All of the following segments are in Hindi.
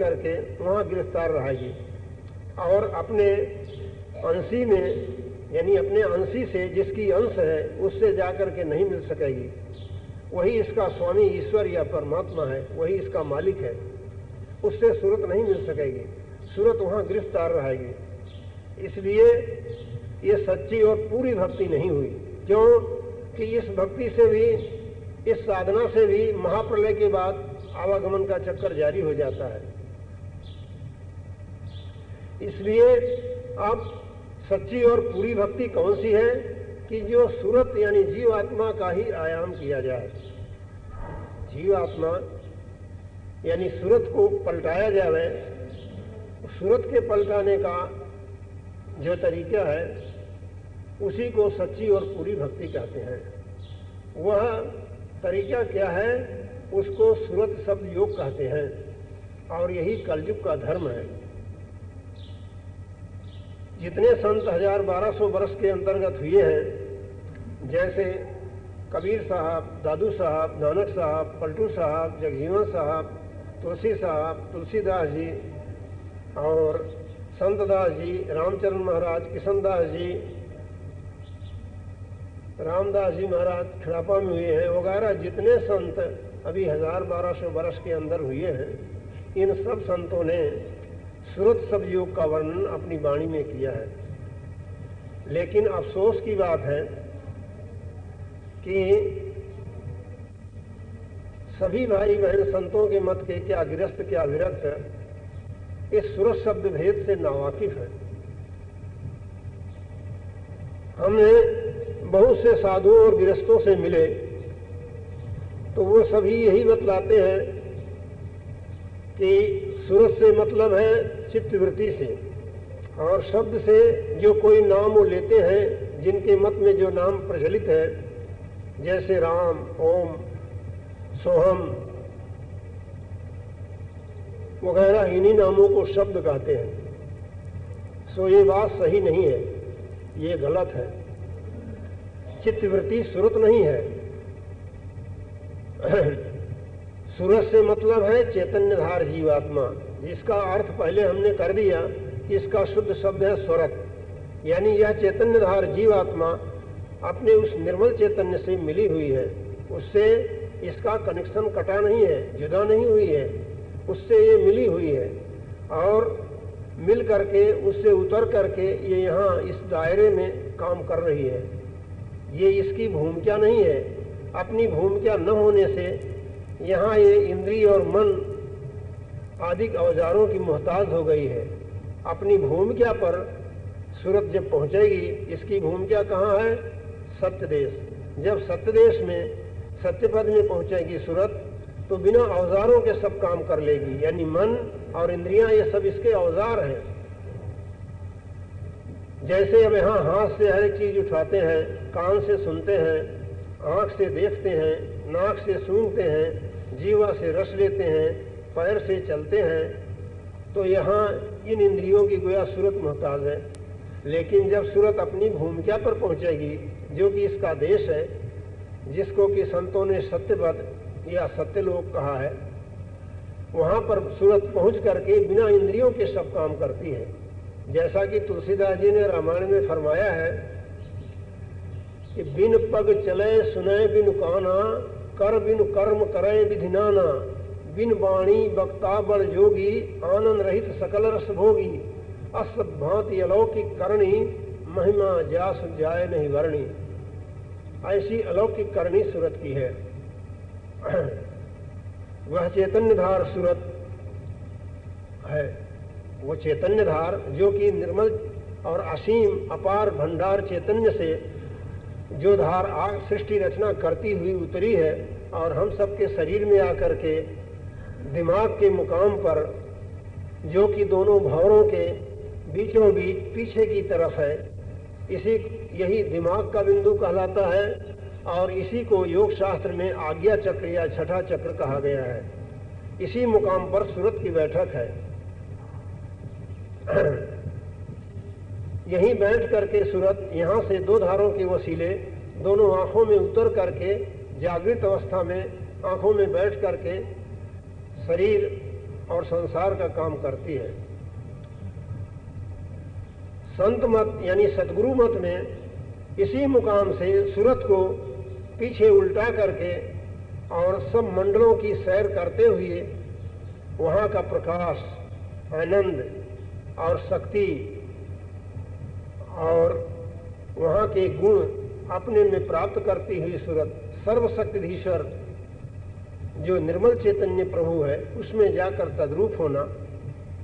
करके वहाँ गिरफ्तार रहेगी और अपने अंशी में, यानी अपने अंशी से जिसकी अंश है उससे जाकर के नहीं मिल सकेगी। वही इसका स्वामी ईश्वर या परमात्मा है, वही इसका मालिक है, उससे सूरत नहीं मिल सकेगी, सूरत वहाँ गिरफ्तार रहेगी। इसलिए ये सच्ची और पूरी भक्ति नहीं हुई। क्यों कि इस भक्ति से भी, इस साधना से भी महाप्रलय के बाद आवागमन का चक्कर जारी हो जाता है। इसलिए अब सच्ची और पूरी भक्ति कौन सी है कि जो सूरत यानी जीवात्मा का ही आयाम किया जाए। जीवात्मा यानी सूरत को पलटाया जाए। सूरत के पलटाने का जो तरीका है उसी को सच्ची और पूरी भक्ति कहते हैं। वह तरीका क्या है, उसको सूरत शब्द योग कहते हैं और यही कलयुग का धर्म है। जितने संत 1200 वर्ष के अंतर्गत हुए हैं, जैसे कबीर साहब, दादू साहब, नानक साहब, पलटू साहब, जगजीवन साहब, तुलसी साहब, तुलसीदास जी और संतदास जी, रामचरण महाराज, किशनदास जी, रामदास जी महाराज खड़ापा में हुए हैं, वगैरह जितने संत अभी 1200 वर्ष के अंदर हुए हैं, इन सब संतों ने सूरत शब्द योग का वर्णन अपनी वाणी में किया है। लेकिन अफसोस की बात है कि सभी भाई बहन संतों के मत के क्या गृहस्थ क्या विरक्त इस सूरत शब्द भेद से नावाकिफ है। हमने बहुत से साधुओं और गृहस्थों से मिले तो वो सभी यही बतलाते हैं कि सूरत से मतलब है चित्तवृत्ति से, और शब्द से जो कोई नाम वो लेते हैं, जिनके मत में जो नाम प्रचलित है, जैसे राम, ओम, सोहम वगैरह, इन्हीं नामों को शब्द कहते हैं। सो ये बात सही नहीं है, ये गलत है। चित्तवृत्ति सूरत नहीं है। सूरत से मतलब है चैतन्यधार जीवात्मा, जिसका अर्थ पहले हमने कर दिया कि इसका शुद्ध शब्द है स्वरत, यानी यह चैतन्यधार जीवात्मा अपने उस निर्मल चैतन्य से मिली हुई है, उससे इसका कनेक्शन कटा नहीं है, जुदा नहीं हुई है, उससे ये मिली हुई है और मिल करके उससे उतर करके ये यहाँ इस दायरे में काम कर रही है। ये इसकी भूमिका नहीं है। अपनी भूमिका न होने से यहाँ ये इंद्रिय और मन आदि औजारों की मोहताज हो गई है। अपनी भूमिका पर सूरत जब पहुँचेगी, इसकी भूमिका कहाँ है? सत्य देश। जब सत्य देश में सत्यपद में पहुँचेगी सूरत, तो बिना औजारों के सब काम कर लेगी, यानी मन और इंद्रियां ये सब इसके औजार हैं। जैसे अब यहाँ हाथ से हर एक चीज उठाते हैं, कान से सुनते हैं, आँख से देखते हैं, नाक से सूंघते हैं, जीवा से रस लेते हैं, पैर से चलते हैं, तो यहाँ इन इंद्रियों की गोया सूरत मोहताज है। लेकिन जब सूरत अपनी भूमिका पर पहुँचेगी, जो कि इसका देश है, जिसको कि संतों ने सत्यपद या सत्यलोक कहा है, वहाँ पर सूरत पहुँच करके बिना इंद्रियों के सब काम करती है। जैसा कि तुलसीदास जी ने रामायण में फरमाया है कि बिन पग चले सुने बिन काना, कर बिन कर्म करे विधि नाना, बिन वाणी वक्ता बल जोगी, आनंद रहित सकल रस भोगी, अस भांति अलौकिक करणी, महिमा जास जाय नहीं वर्णी। ऐसी अलौकिक करणी सूरत की है। वह चैतन्यधार सूरत है। वो चैतन्यधार जो कि निर्मल और असीम अपार भंडार चैतन्य से जो धार सृष्टि रचना करती हुई उतरी है और हम सबके शरीर में आकर के दिमाग के मुकाम पर, जो कि दोनों भंवरों के बीचों बीच पीछे की तरफ है, यही दिमाग का बिंदु कहलाता है और इसी को योग शास्त्र में आज्ञा चक्र या छठा चक्र कहा गया है। इसी मुकाम पर सूरत की बैठक है। यहीं बैठ करके सूरत यहाँ से दो धारों के वसीले दोनों आँखों में उतर करके जागृत अवस्था में आँखों में बैठ करके शरीर और संसार का काम करती है। संत मत यानी सतगुरु मत में इसी मुकाम से सूरत को पीछे उल्टा करके और सब मंडलों की सैर करते हुए वहाँ का प्रकाश, आनंद और शक्ति और वहाँ के गुण अपने में प्राप्त करती हुई सूरत, सर्वशक्तिधीश्वर जो निर्मल चैतन्य प्रभु है उसमें जाकर तद्रूप होना,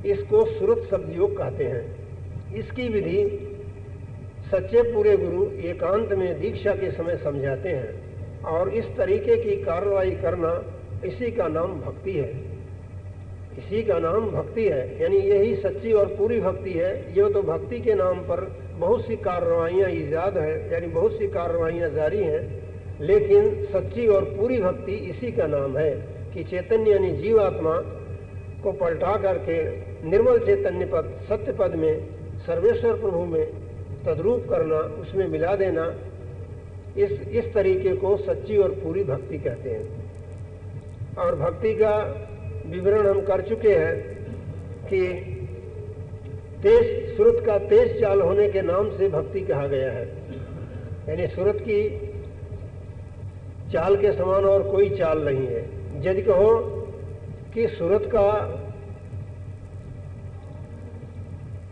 इसको सूरत शब्द योग कहते हैं। इसकी विधि सच्चे पूरे गुरु एकांत में दीक्षा के समय समझाते हैं और इस तरीके की कार्रवाई करना इसी का नाम भक्ति है। इसी का नाम भक्ति है, यानी यही सच्ची और पूरी भक्ति है। ये तो भक्ति के नाम पर बहुत सी कार्रवाइयाँ ईजाद है, यानी बहुत सी कार्रवाइयाँ जारी हैं, लेकिन सच्ची और पूरी भक्ति इसी का नाम है कि चैतन्य यानी जीवात्मा को पलटा करके निर्मल चैतन्य पद, सत्य पद में, सर्वेश्वर प्रभु में तद्रूप करना, उसमें मिला देना, इस तरीके को सच्ची और पूरी भक्ति कहते हैं। और भक्ति का विवरण हम कर चुके हैं कि तेज सूरत का तेज चाल होने के नाम से भक्ति कहा गया है। यानी सूरत की चाल के समान और कोई चाल नहीं है। यदि कहो कि सूरत का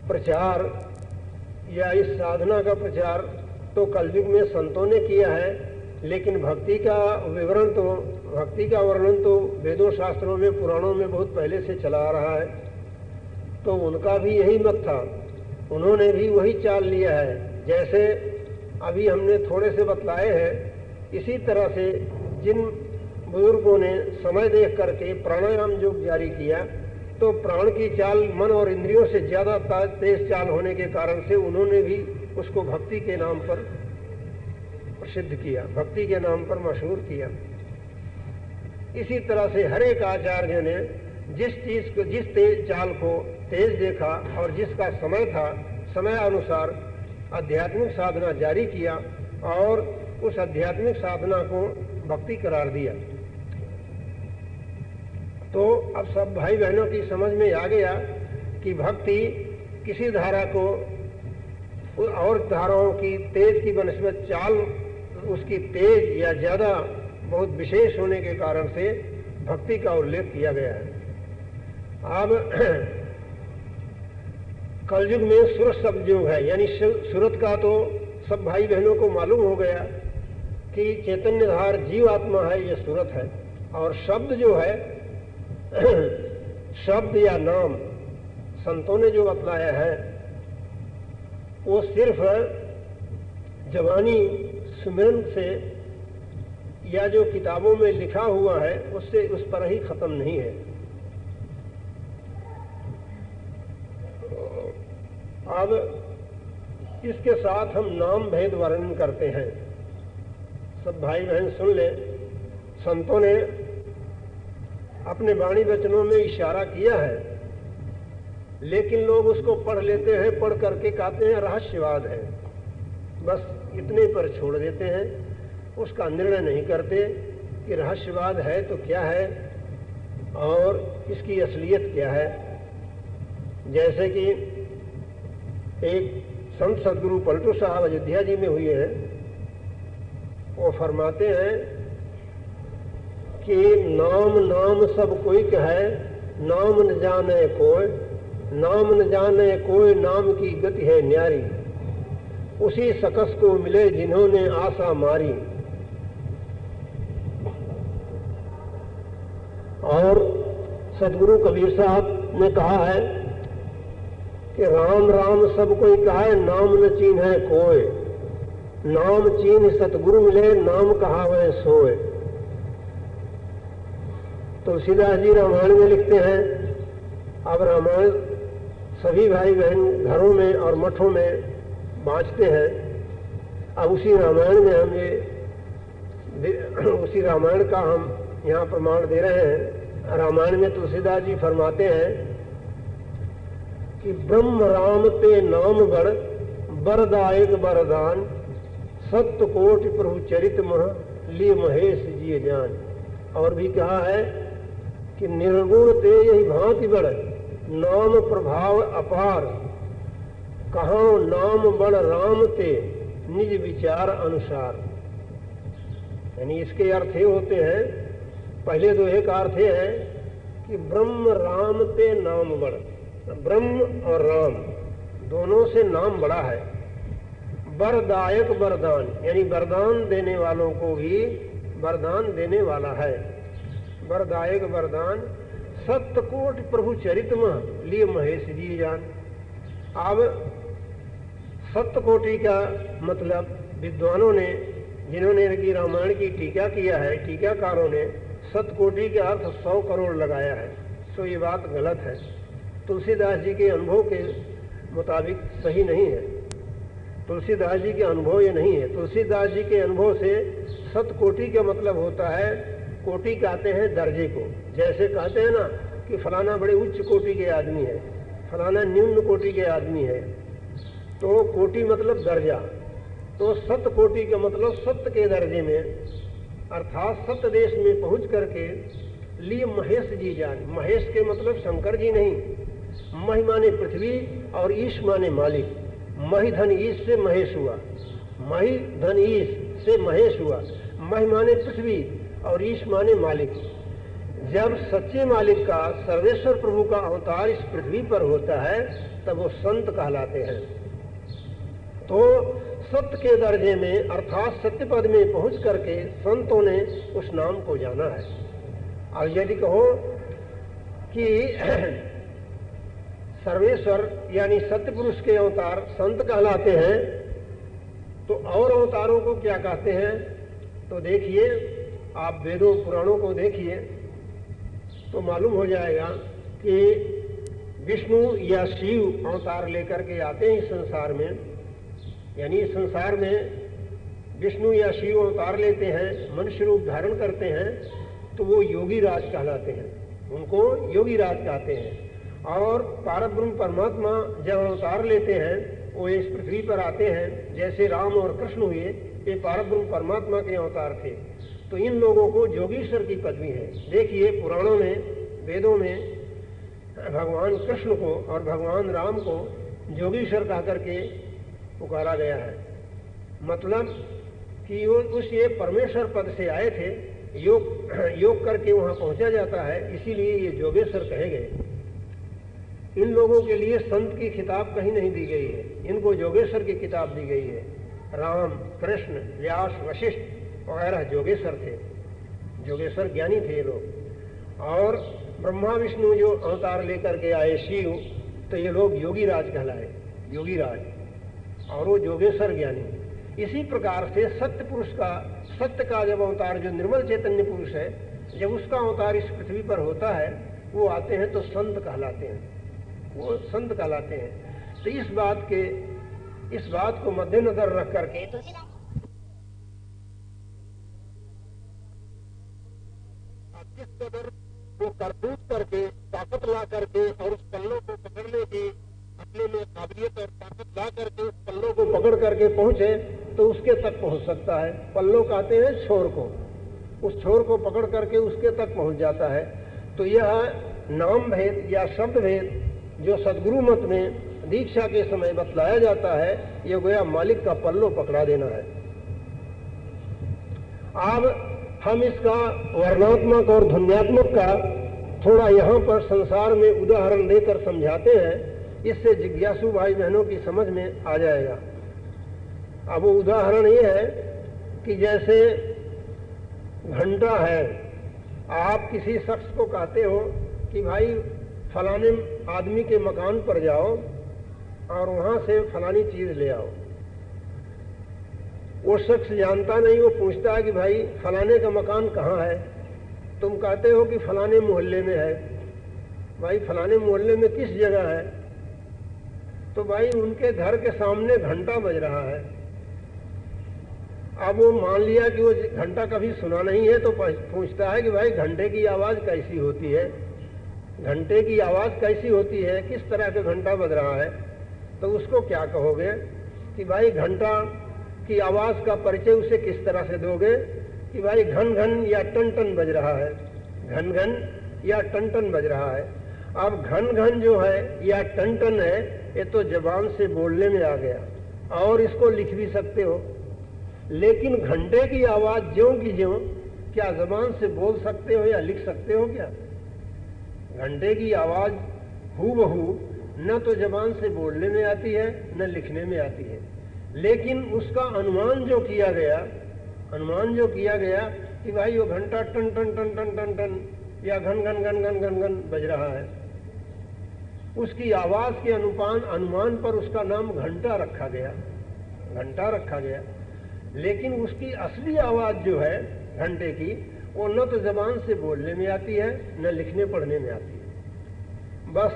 प्रचार या इस साधना का प्रचार तो कलयुग में संतों ने किया है, लेकिन भक्ति का वर्णन तो वेदों, शास्त्रों में, पुराणों में बहुत पहले से चला आ रहा है। तो उनका भी यही मत था, उन्होंने भी वही चाल लिया है। जैसे अभी हमने थोड़े से बतलाए हैं, इसी तरह से जिन बुजुर्गों ने समय देख करके प्राणायाम योग जारी किया, तो प्राण की चाल मन और इंद्रियों से ज़्यादा तेज चाल होने के कारण से उन्होंने भी उसको भक्ति के नाम पर प्रसिद्ध किया, भक्ति के नाम पर मशहूर किया। इसी तरह से हर एक आचार्य ने जिस तेज चाल को तेज देखा और जिसका समय था, समय अनुसार आध्यात्मिक साधना जारी किया और उस आध्यात्मिक साधना को भक्ति करार दिया। तो अब सब भाई बहनों की समझ में आ गया कि भक्ति किसी धारा को और धाराओं की तेज की बनस्बत चाल उसकी तेज या ज़्यादा बहुत विशेष होने के कारण से भक्ति का उल्लेख किया गया है। अब कलयुग में सूरत शब्द जो है, यानी सूरत का तो सब भाई बहनों को मालूम हो गया कि चैतन्यधार जीवात्मा है, ये सूरत है। और शब्द जो है शब्द या नाम संतों ने जो बतलाया है वो सिर्फ जवानी सुमिरन से या जो किताबों में लिखा हुआ है उससे उस पर ही खत्म नहीं है। अब इसके साथ हम नाम भेद वर्णन करते हैं। सब भाई बहन सुन ले, संतों ने अपने वाणी वचनों में इशारा किया है, लेकिन लोग उसको पढ़ लेते हैं, पढ़ करके कहते हैं रहस्यवाद है, बस इतने पर छोड़ देते हैं, उसका निर्णय नहीं करते कि रहस्यवाद है तो क्या है और इसकी असलियत क्या है। जैसे कि एक संत सदगुरु पलटू साहब अयोध्या जी में हुए हैं, वो फरमाते हैं कि नाम नाम सब कोई कहे, नाम न जाने कोई, नाम न जाने कोई, नाम की गति है न्यारी, उसी शकस को मिले जिन्होंने आशा मारी। और सदगुरु कबीर साहब ने कहा है कि राम राम सब कोई कहे, नाम न चीन्हे कोय, नाम चीन सतगुरु मिले, नाम कहावे सोए। तुलसीदास जी रामायण में लिखते हैं। अब रामायण सभी भाई बहन घरों में और मठों में बाँचते हैं। अब उसी रामायण में उसी रामायण का हम यहाँ प्रमाण दे रहे हैं। रामायण में तुलसीदास जी फरमाते हैं कि ब्रह्म राम ते नाम गढ़, बरदायक बरदान, सत्य कोटि प्रभु चरित मह, लिए महेश जिए जान। और भी कहा है कि निर्गुण ते यही भांति बड़, नाम प्रभाव अपार, कहाँ नाम बड़ राम ते, निज विचार अनुसार। यानी इसके अर्थ ये होते हैं, पहले दोहे का अर्थ ये है कि ब्रह्म राम ते नाम बड़, ब्रह्म और राम दोनों से नाम बड़ा है। वरदायक वरदान, यानी वरदान देने वालों को भी वरदान देने वाला है। वरदायक वरदान, सत्यकोटि प्रभु चरितमह, लिए महेश जी जान। अब सत्यकोटि का मतलब विद्वानों ने, जिन्होंने की रामायण की टीका किया है, टीकाकारों ने सतकोटि के अर्थ 100 करोड़ लगाया है। तो ये बात गलत है, तुलसीदास जी के अनुभव के मुताबिक सही नहीं है। तुलसीदास जी के अनुभव ये नहीं है। तुलसीदास जी के अनुभव से सतकोटि का मतलब होता है, कोटि कहते हैं दर्जे को। जैसे कहते हैं ना कि फलाना बड़े उच्च कोटि के आदमी है, फलाना निम्न कोटि के आदमी है, तो कोटि मतलब दर्जा। तो सत्य कोटि का मतलब सत्य के दर्जे में, अर्थात सत्य देश में पहुंच करके लिए महेश जी जान। महेश के मतलब शंकर जी नहीं, महि माने पृथ्वी और ईश माने मालिक। महि धन ईश से महेश हुआ, महि धन ईश से महेश हुआ। महि माने पृथ्वी और ईश माने मालिक। जब सच्चे मालिक का, सर्वेश्वर प्रभु का अवतार इस पृथ्वी पर होता है तब वो संत कहलाते हैं। तो सत्य के दर्जे में अर्थात सत्य पद में पहुंच करके संतों ने उस नाम को जाना है। अब यदि कहो कि सर्वेश्वर यानी सत्य पुरुष के अवतार संत कहलाते हैं, तो और अवतारों को क्या कहते हैं? तो देखिए, आप वेदों पुराणों को देखिए तो मालूम हो जाएगा कि विष्णु या शिव अवतार लेकर के आते हैं इस संसार में। यानी इस संसार में विष्णु या शिव अवतार लेते हैं, मनुष्य रूप धारण करते हैं, तो वो योगी राज कहलाते हैं, उनको योगी राज कहते हैं। और पारब्रह्म परमात्मा जब अवतार लेते हैं, वो इस पृथ्वी पर आते हैं, जैसे राम और कृष्ण हुए, ये पारब्रह्म परमात्मा के अवतार थे। तो इन लोगों को योगीश्वर की पदवी है। देखिए पुराणों में, वेदों में भगवान कृष्ण को और भगवान राम को योगीश्वर कह करके पुकारा गया है। मतलब कि वो उस ये परमेश्वर पद से आए थे, योग करके वहाँ पहुँचा जाता है, इसीलिए ये योगेश्वर कहे गए। इन लोगों के लिए संत की खिताब कहीं नहीं दी गई है, इनको योगेश्वर की किताब दी गई है। राम, कृष्ण, व्यास, वशिष्ठ वगैरह योगेश्वर थे, योगेश्वर ज्ञानी थे ये लोग। और ब्रह्मा विष्णु जो अवतार लेकर के आए शिव, तो ये लोग योगी राज कहलाए, योगी राज, और वो योगेश्वर ज्ञानी। इसी प्रकार से सत्य पुरुष का, सत्य का जब अवतार, जो निर्मल चैतन्य पुरुष है, जब उसका अवतार इस पृथ्वी पर होता है, वो आते हैं तो संत कहलाते हैं, वो संत कहलाते हैं। तो इस बात को मद्देनजर रख करके किस कदर वो करतूत करके, ताकत ला करके और उस पल्लों को पकड़ने की अपने में काबिलियत और ताकत ला करके उस पल्लों को पकड़ करके पहुंचे, तो उसके तक पहुंच सकता है। पल्लों कहते हैं छोर को, उस छोर को पकड़ करके उसके तक पहुंच जाता है। तो यह नाम भेद या शब्द भेद जो सदगुरु मत में दीक्षा के समय बतलाया जाता है, ये गोया मालिक का पल्लो पकड़ा देना है। अब हम इसका वर्णात्मक और ध्वन्यात्मक का थोड़ा यहाँ पर संसार में उदाहरण देकर समझाते हैं, इससे जिज्ञासु भाई बहनों की समझ में आ जाएगा। अब वो उदाहरण ये है कि जैसे घंटा है, आप किसी शख्स को कहते हो कि भाई फलाने आदमी के मकान पर जाओ और वहाँ से फलानी चीज़ ले आओ। वो शख्स जानता नहीं, वो पूछता है कि भाई फलाने का मकान कहाँ है? तुम कहते हो कि फलाने मोहल्ले में है। भाई फलाने मोहल्ले में किस जगह है? तो भाई उनके घर के सामने घंटा बज रहा है। अब वो मान लिया कि वो घंटा कभी सुना नहीं है, तो पूछता है कि भाई घंटे की आवाज़ कैसी होती है, घंटे की आवाज़ कैसी होती है, किस तरह का घंटा बज रहा है? तो उसको क्या कहोगे कि भाई घंटा की आवाज़ का परिचय उसे किस तरह से दोगे कि भाई घन घन या टन टन बज रहा है, घन घन या टन टन बज रहा है। अब घन घन जो है या टन टन है, ये तो जबान से बोलने में आ गया और इसको लिख भी सकते हो, लेकिन घंटे की आवाज ज्यों की ज्यों क्या जबान से बोल सकते हो या लिख सकते हो क्या? घंटे की आवाज हूबहू न तो जबान से बोलने में आती है न लिखने में आती है, लेकिन उसका अनुमान जो किया गया कि भाई वो घंटा टन टन टन टन टन टन या घन घन घन घन घन घन बज रहा है, उसकी आवाज के अनुमान पर उसका नाम घंटा रखा गया। लेकिन उसकी असली आवाज जो है घंटे की, वो न तो जबान से बोलने में आती है न लिखने पढ़ने में आती है। बस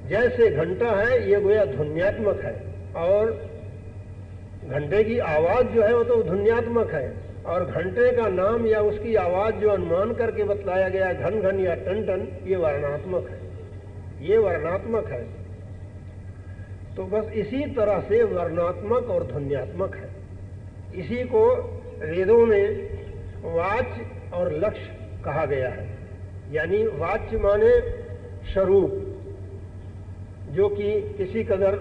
जैसे घंटा है ये गोया ध्वन्यात्मक है, और घंटे की आवाज जो है वो तो ध्वन्यात्मक है, और घंटे का नाम या उसकी आवाज जो अनुमान करके बतलाया गया घन घन या टन टन, ये वर्णात्मक है। तो बस इसी तरह से वर्णात्मक और ध्वन्यात्मक है। इसी को वेदों में वाच्य और लक्ष्य कहा गया है। यानी वाच्य माने स्वरूप, जो कि किसी कदर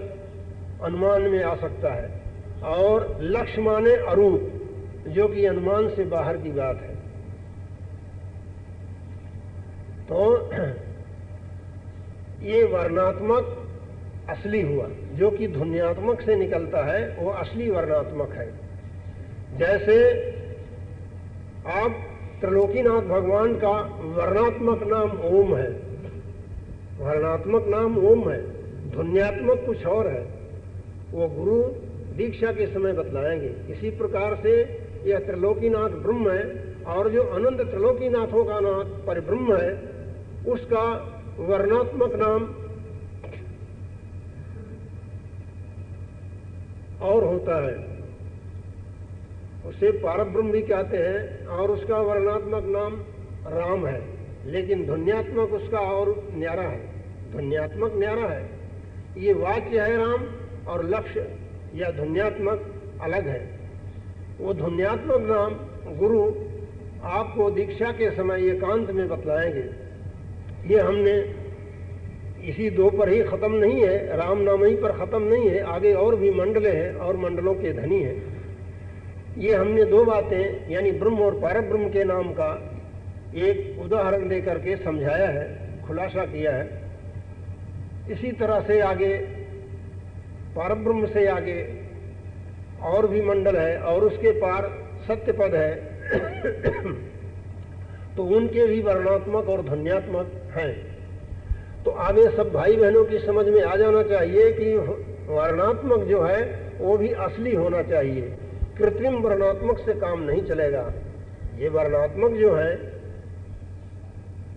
अनुमान में आ सकता है, और लक्ष्य माने अरूप, जो कि अनुमान से बाहर की बात है। तो ये वर्णात्मक असली हुआ, जो कि ध्वन्यात्मक से निकलता है वो असली वर्णात्मक है। जैसे आप त्रिलोकीनाथ भगवान का वर्णात्मक नाम ओम है, ध्वन्यात्मक कुछ और है, वो गुरु दीक्षा के समय बतलाएंगे। इसी प्रकार से यह त्रिलोकीनाथ ब्रह्म है, और जो अनंत त्रिलोकीनाथों का नाथ परिब्रह्म है, उसका वर्णात्मक नाम और होता है, उसे पारब्रह्म भी कहते हैं, और उसका वर्णात्मक नाम राम है। लेकिन ध्वन्यात्मक उसका और न्यारा है, ध्वन्यात्मक न्यारा है। ये वाच्य है राम, और लक्ष्य या ध्वन्यात्मक अलग है। वो ध्वन्यात्मक नाम गुरु आपको दीक्षा के समय एकांत में बतलाएंगे। ये हमने इसी दो पर ही खत्म नहीं है, राम नाम ही पर खत्म नहीं है, आगे और भी मंडले हैं और मंडलों के धनी हैं। ये हमने दो बातें यानी ब्रह्म और पारब्रह्म के नाम का एक उदाहरण दे करके समझाया है, खुलासा किया है। इसी तरह से आगे पारब्रह्म से आगे और भी मंडल है, और उसके पार सत्यपद है तो उनके भी वर्णात्मक और ध्वन्यात्मक हैं। तो आगे सब भाई बहनों की समझ में आ जाना चाहिए कि वर्णात्मक जो है वो भी असली होना चाहिए, कृत्रिम वर्णात्मक से काम नहीं चलेगा। ये वर्णात्मक जो है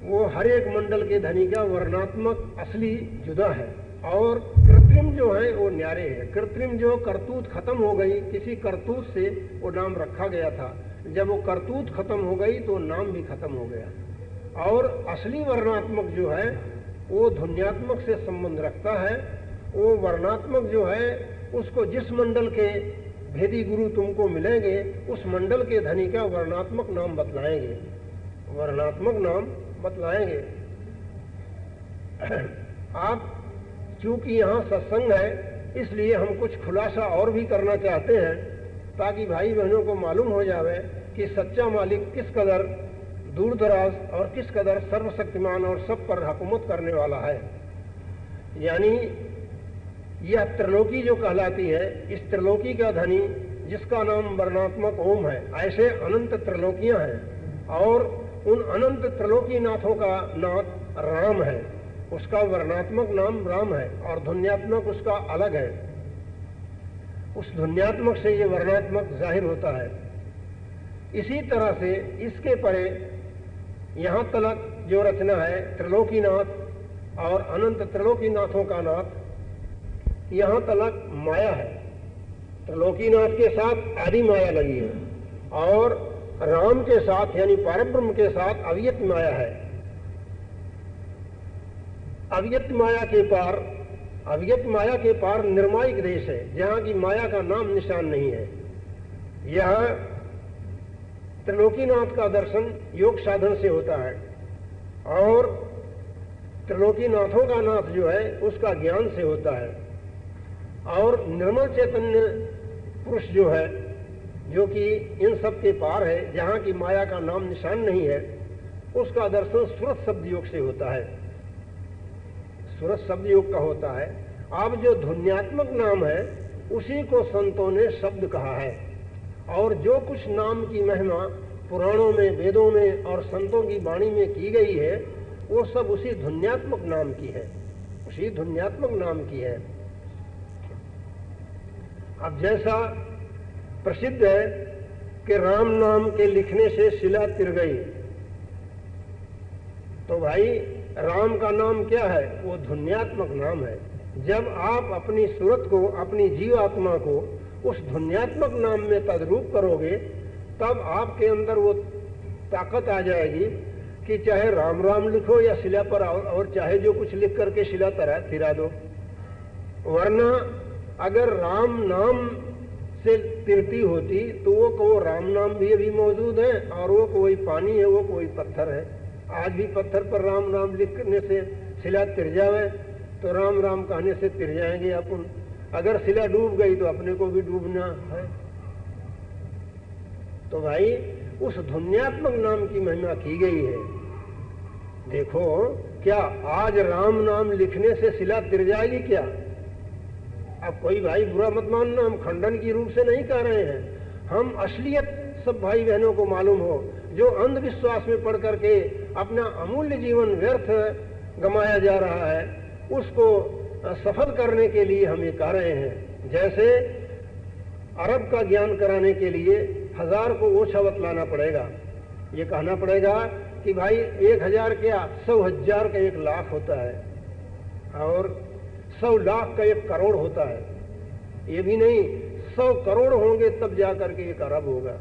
वो हर एक मंडल के धनी का वर्णात्मक असली जुदा है, और कृत्रिम जो है वो न्यारे है। कृत्रिम जो करतूत खत्म हो गई, किसी करतूत से वो नाम रखा गया था, जब वो करतूत खत्म हो गई तो नाम भी खत्म हो गया। और असली वर्णात्मक जो है वो ध्वन्यात्मक से संबंध रखता है। वो वर्णात्मक जो है उसको जिस मंडल के भेदी गुरु तुमको मिलेंगे, उस मंडल के धनी का वर्णात्मक नाम बतलाएंगे। आप चूंकि यहाँ सत्संग है, इसलिए हम कुछ खुलासा और भी करना चाहते हैं, ताकि भाई बहनों को मालूम हो जावे कि सच्चा मालिक किस कदर दूर दराज और किस कदर सर्वशक्तिमान और सब पर हुकूमत करने वाला है। यानी यह त्रिलोकी जो कहलाती है, इस त्रिलोकी का धनी जिसका नाम वर्णात्मक ओम है, ऐसे अनंत त्रिलोकियां हैं, और उन अनंत त्रिलोकी नाथों का नाथ राम है। उसका वर्णात्मक नाम राम है और ध्वन्यात्मक उसका अलग है। उस ध्वन्यात्मक से ये वर्णात्मक जाहिर होता है। इसी तरह से इसके परे यहाँ तलक जो रचना है त्रिलोकीनाथ और अनंत त्रिलोकीनाथों का नाथ, यहाँ तलक माया है। त्रिलोकीनाथ के साथ आदि माया लगी है, और राम के साथ यानी पारब्रह्म के साथ अव्यक्त माया है। अव्यक्त माया के पार निर्मायिक देश है, जहाँ की माया का नाम निशान नहीं है। यह त्रिलोकीनाथ का दर्शन योग साधन से होता है, और त्रिलोकीनाथों का नाथ जो है उसका ज्ञान से होता है। और निर्मल चैतन्य पुरुष जो है, जो कि इन सब के पार है, जहाँ की माया का नाम निशान नहीं है, उसका दर्शन सुरत शब्द योग से होता है, सुरत शब्द योग का होता है। अब जो ध्वन्यात्मक नाम है उसी को संतों ने शब्द कहा है। और जो कुछ नाम की महिमा पुराणों में, वेदों में और संतों की वाणी में की गई है, वो सब उसी ध्वन्यात्मक नाम की है, उसी ध्वन्यात्मक नाम की है। अब जैसा प्रसिद्ध है कि राम नाम के लिखने से शिला तिर गई, तो भाई राम का नाम क्या है? वो ध्वन्यात्मक नाम है। जब आप अपनी सूरत को, अपनी जीवात्मा को उस ध्वन्यात्मक नाम में तद्रूप करोगे, तब आपके अंदर वो ताकत आ जाएगी कि चाहे राम राम लिखो या शिला पर और चाहे जो कुछ लिख करके शिला तिरा दो। वरना अगर राम नाम से तिरती होती तो वो राम नाम भी अभी मौजूद है और वो कोई पानी है, वो कोई पत्थर है। आज भी पत्थर पर राम नाम लिखने से शिला तिर जावे तो राम राम कहने से तिर जाएंगे अपन। अगर शिला डूब गई तो अपने को भी डूबना है। तो भाई उस ध्वन्यात्मक नाम की महिमा की गई है। देखो, क्या आज राम नाम लिखने से शिला तिर जाएगी क्या? अब कोई भाई बुरा मत मानना, हम खंडन की रूप से नहीं कह रहे हैं। हम असलियत सब भाई बहनों को मालूम हो, जो अंधविश्वास में पड़ करके अपना अमूल्य जीवन व्यर्थ गमाया जा रहा है, उसको सफल करने के लिए हम ये कह रहे हैं। जैसे अरब का ज्ञान कराने के लिए 1000 को ओछा बतलाना पड़ेगा। ये कहना पड़ेगा कि भाई 1000 क्या, 100,000 का 1 लाख होता है और 100 लाख का 1 करोड़ होता है। ये भी नहीं, 100 करोड़ होंगे तब जाकर के 1 अरब होगा।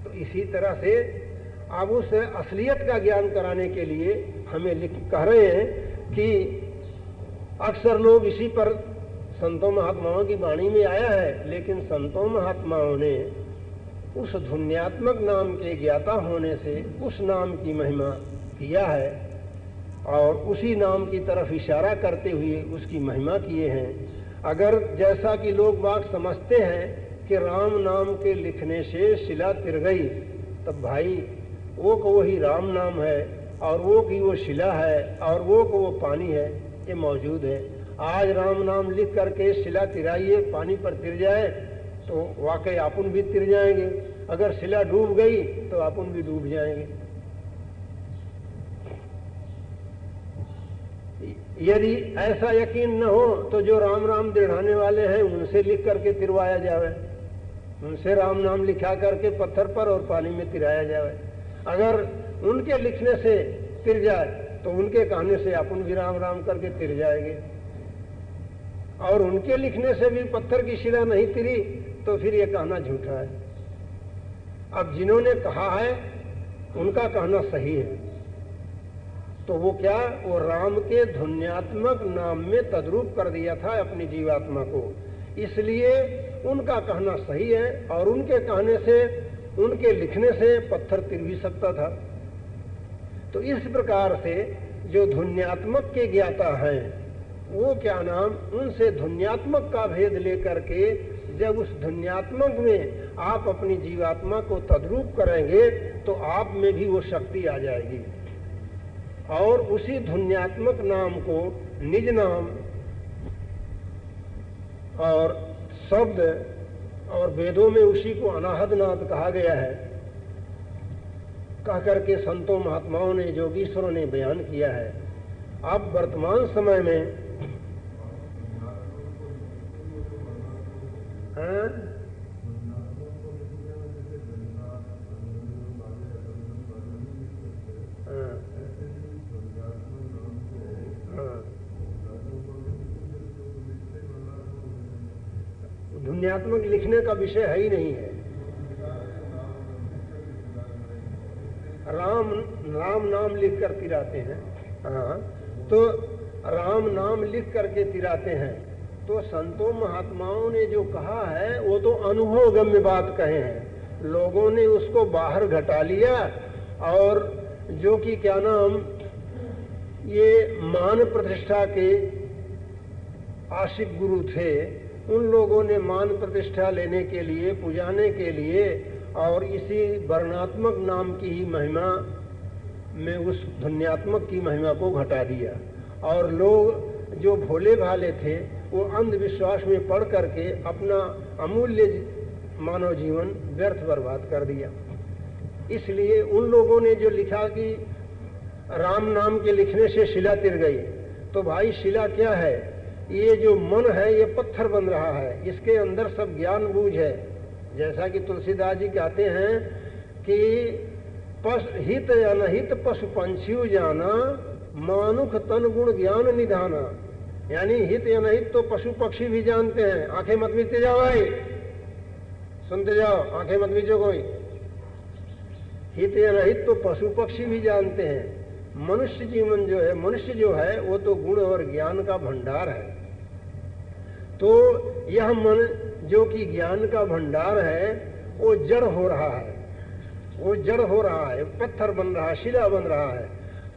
तो इसी तरह से अब उस असलियत का ज्ञान कराने के लिए हमें कह रहे हैं कि अक्सर लोग इसी पर संतों महात्माओं की वाणी में आया है, लेकिन संतों महात्माओं ने उस ध्वन्यात्मक नाम के ज्ञाता होने से उस नाम की महिमा किया है और उसी नाम की तरफ इशारा करते हुए उसकी महिमा किए हैं। अगर जैसा कि लोग बात समझते हैं कि राम नाम के लिखने से शिला तिर गई, तब भाई वो को वही राम नाम है और वो की वो शिला है और वो को वो पानी है, ये मौजूद है। आज राम नाम लिख करके शिला तिराइए, पानी पर तिर जाए तो वाकई अपन भी तिर जाएंगे। अगर शिला डूब गई तो अपन भी डूब जाएंगे। यदि ऐसा यकीन न हो तो जो राम राम दृढ़ाने वाले हैं उनसे लिख करके तिरवाया जावे, उनसे राम नाम लिखा करके पत्थर पर और पानी में तिराया जावे। अगर उनके लिखने से तिर जाए तो उनके कहने से अपन भी राम राम करके तिर जाएंगे। और उनके लिखने से भी पत्थर की शिला नहीं तिरी तो फिर ये कहना झूठा है। अब जिन्होंने कहा है उनका कहना सही है, तो वो क्या, वो राम के ध्वन्यात्मक नाम में तद्रूप कर दिया था अपनी जीवात्मा को, इसलिए उनका कहना सही है। और उनके कहने से, उनके लिखने से पत्थर तिर भी सकता था। तो इस प्रकार से जो ध्वन्यात्मक के ज्ञाता हैं वो क्या नाम, उनसे ध्वन्यात्मक का भेद लेकर के जब उस ध्वन्यात्मक में आप अपनी जीवात्मा को तद्रूप करेंगे तो आप में भी वो शक्ति आ जाएगी और उसी ध्वन्यात्मक नाम को निज नाम और शब्द, और वेदों में उसी को अनाहद नाद कहा गया है, कह करके संतों महात्माओं ने, योगीश्वरों ने बयान किया है। अब वर्तमान समय में ध्वन्यात्मक लिखने का विषय है ही नहीं है। राम नाम लिख कर तिराते हैं। हाँ, तो राम नाम लिख करके तिराते हैं। तो संतों महात्माओं ने जो कहा है वो तो अनुभवगम्य बात कहे हैं, लोगों ने उसको बाहर घटा लिया और जो कि क्या नाम ये मान प्रतिष्ठा के आशिक गुरु थे। उन लोगों ने मान प्रतिष्ठा लेने के लिए, पुजाने के लिए और इसी वर्णात्मक नाम की ही महिमा में उस ध्वन्यात्मक की महिमा को घटा दिया। और लोग जो भोले भाले थे वो अंधविश्वास में पड़ करके अपना अमूल्य मानव जीवन व्यर्थ बर्बाद कर दिया। इसलिए उन लोगों ने जो लिखा कि राम नाम के लिखने से शिला तिर गई, तो भाई शिला क्या है? ये जो मन है ये पत्थर बन रहा है, इसके अंदर सब ज्ञान बूझ है। जैसा कि तुलसीदास जी कहते हैं कि हित अनहित पशु पंछी जाना, मानुख तन गुण ज्ञान निधाना। यानी हित अनहित तो पशु पक्षी भी जानते हैं। आंखें मत मीचते जाओ भाई, सुनते जाओ, आंखें मत मीचो कोई। हित अनहित तो पशु पक्षी भी जानते हैं। मनुष्य जीवन जो है, मनुष्य जो है वो तो गुण और ज्ञान का भंडार है। तो यह मन जो कि ज्ञान का भंडार है वो जड़ हो रहा है, वो जड़ हो रहा है, पत्थर बन रहा है, शिला बन रहा है।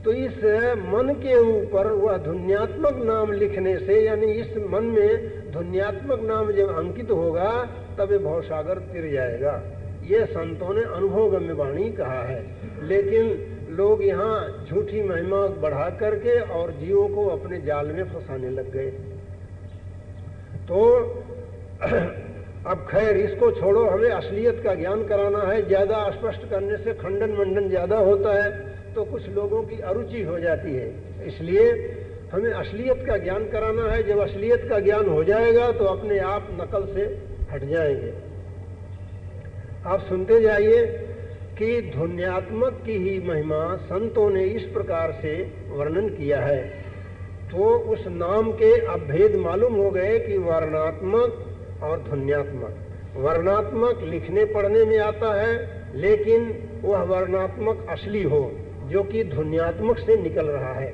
तो इस मन के ऊपर वह ध्वन्यात्मक नाम लिखने से, यानी इस मन में ध्वन्यात्मक नाम जब अंकित होगा तब ये भवसागर तिर जाएगा। ये संतों ने अनुभवगम्य वाणी कहा है। लेकिन लोग यहाँ झूठी महिमा बढ़ा करके और जीवों को अपने जाल में फंसाने लग गए। तो अब खैर इसको छोड़ो, हमें असलियत का ज्ञान कराना है। ज्यादा स्पष्ट करने से खंडन मंडन ज्यादा होता है तो कुछ लोगों की अरुचि हो जाती है। इसलिए हमें असलियत का ज्ञान कराना है। जब असलियत का ज्ञान हो जाएगा तो अपने आप नकल से हट जाएंगे। आप सुनते जाइए कि ध्वन्यात्मक की ही महिमा संतों ने इस प्रकार से वर्णन किया है। तो उस नाम के अभेद मालूम हो गए कि वर्णात्मक और ध्वन्यात्मक। वर्णात्मक लिखने पढ़ने में आता है, लेकिन वह वर्णात्मक असली हो जो कि ध्वन्यात्मक से निकल रहा है।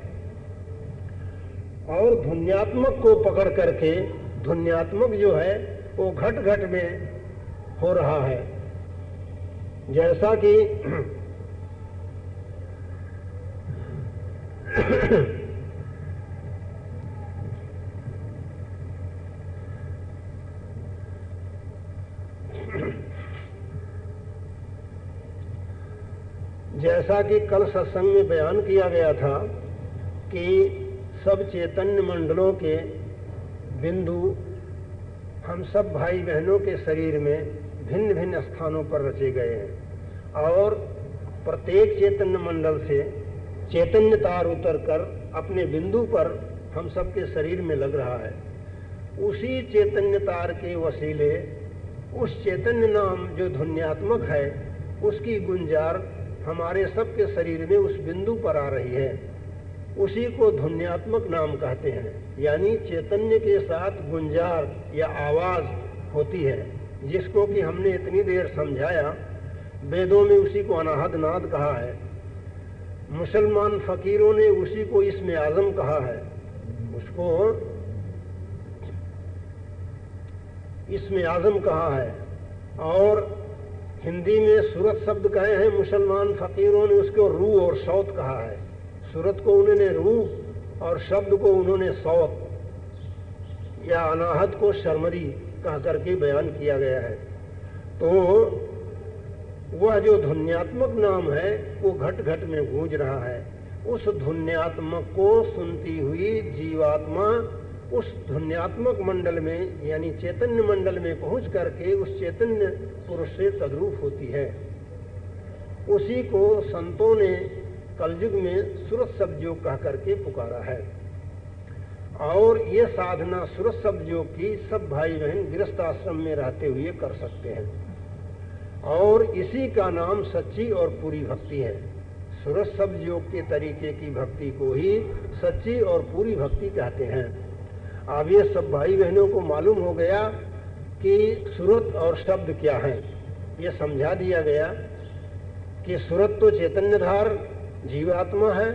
और ध्वन्यात्मक को पकड़ करके ध्वन्यात्मक जो है वो घट घट में हो रहा है। जैसा कि जैसा कि कल सत्संग में बयान किया गया था कि सब चैतन्य मंडलों के बिंदु हम सब भाई बहनों के शरीर में भिन्न भिन्न स्थानों पर रचे गए हैं और प्रत्येक चैतन्य मंडल से चैतन्य तार उतर कर अपने बिंदु पर हम सबके शरीर में लग रहा है। उसी चैतन्य तार के वसीले उस चैतन्य नाम जो ध्वन्यात्मक है उसकी गुंजार हमारे सबके शरीर में उस बिंदु पर आ रही है। उसी को ध्वन्यात्मक नाम कहते हैं। यानी चैतन्य के साथ गुंजार या आवाज होती है, जिसको कि हमने इतनी देर समझाया। वेदों में उसी को अनाहद नाद कहा है। मुसलमान फकीरों ने उसी को इसमें आजम कहा है, उसको इसमें आजम कहा है। और हिंदी में सूरत शब्द कहे हैं मुसलमान फकीरों ने, उसको रूह और सौत कहा है। सूरत को उन्होंने रूह और शब्द को उन्होंने सौत या अनाहत को शर्मरी कह करके बयान किया गया है। तो वह जो ध्वन्यात्मक नाम है वो घट घट में गूंज रहा है। उस ध्वन्यात्मक को सुनती हुई जीवात्मा उस ध्वन्यात्मक मंडल में यानी चैतन्य मंडल में पहुंच करके उस चैतन्य पुरुष से तद्रूप होती है। उसी को संतों ने कलयुग में सूरत शब्द योग कह करके पुकारा है। और ये साधना सूरत शब्द योग की सब भाई बहन गृहस्थ आश्रम में रहते हुए कर सकते हैं। और इसी का नाम सच्ची और पूरी भक्ति है। सूरत शब्द योग के तरीके की भक्ति को ही सच्ची और पूरी भक्ति कहते हैं। अब ये सब भाई बहनों को मालूम हो गया कि सूरत और शब्द क्या है। ये समझा दिया गया कि सूरत तो चैतन्यधार जीवात्मा है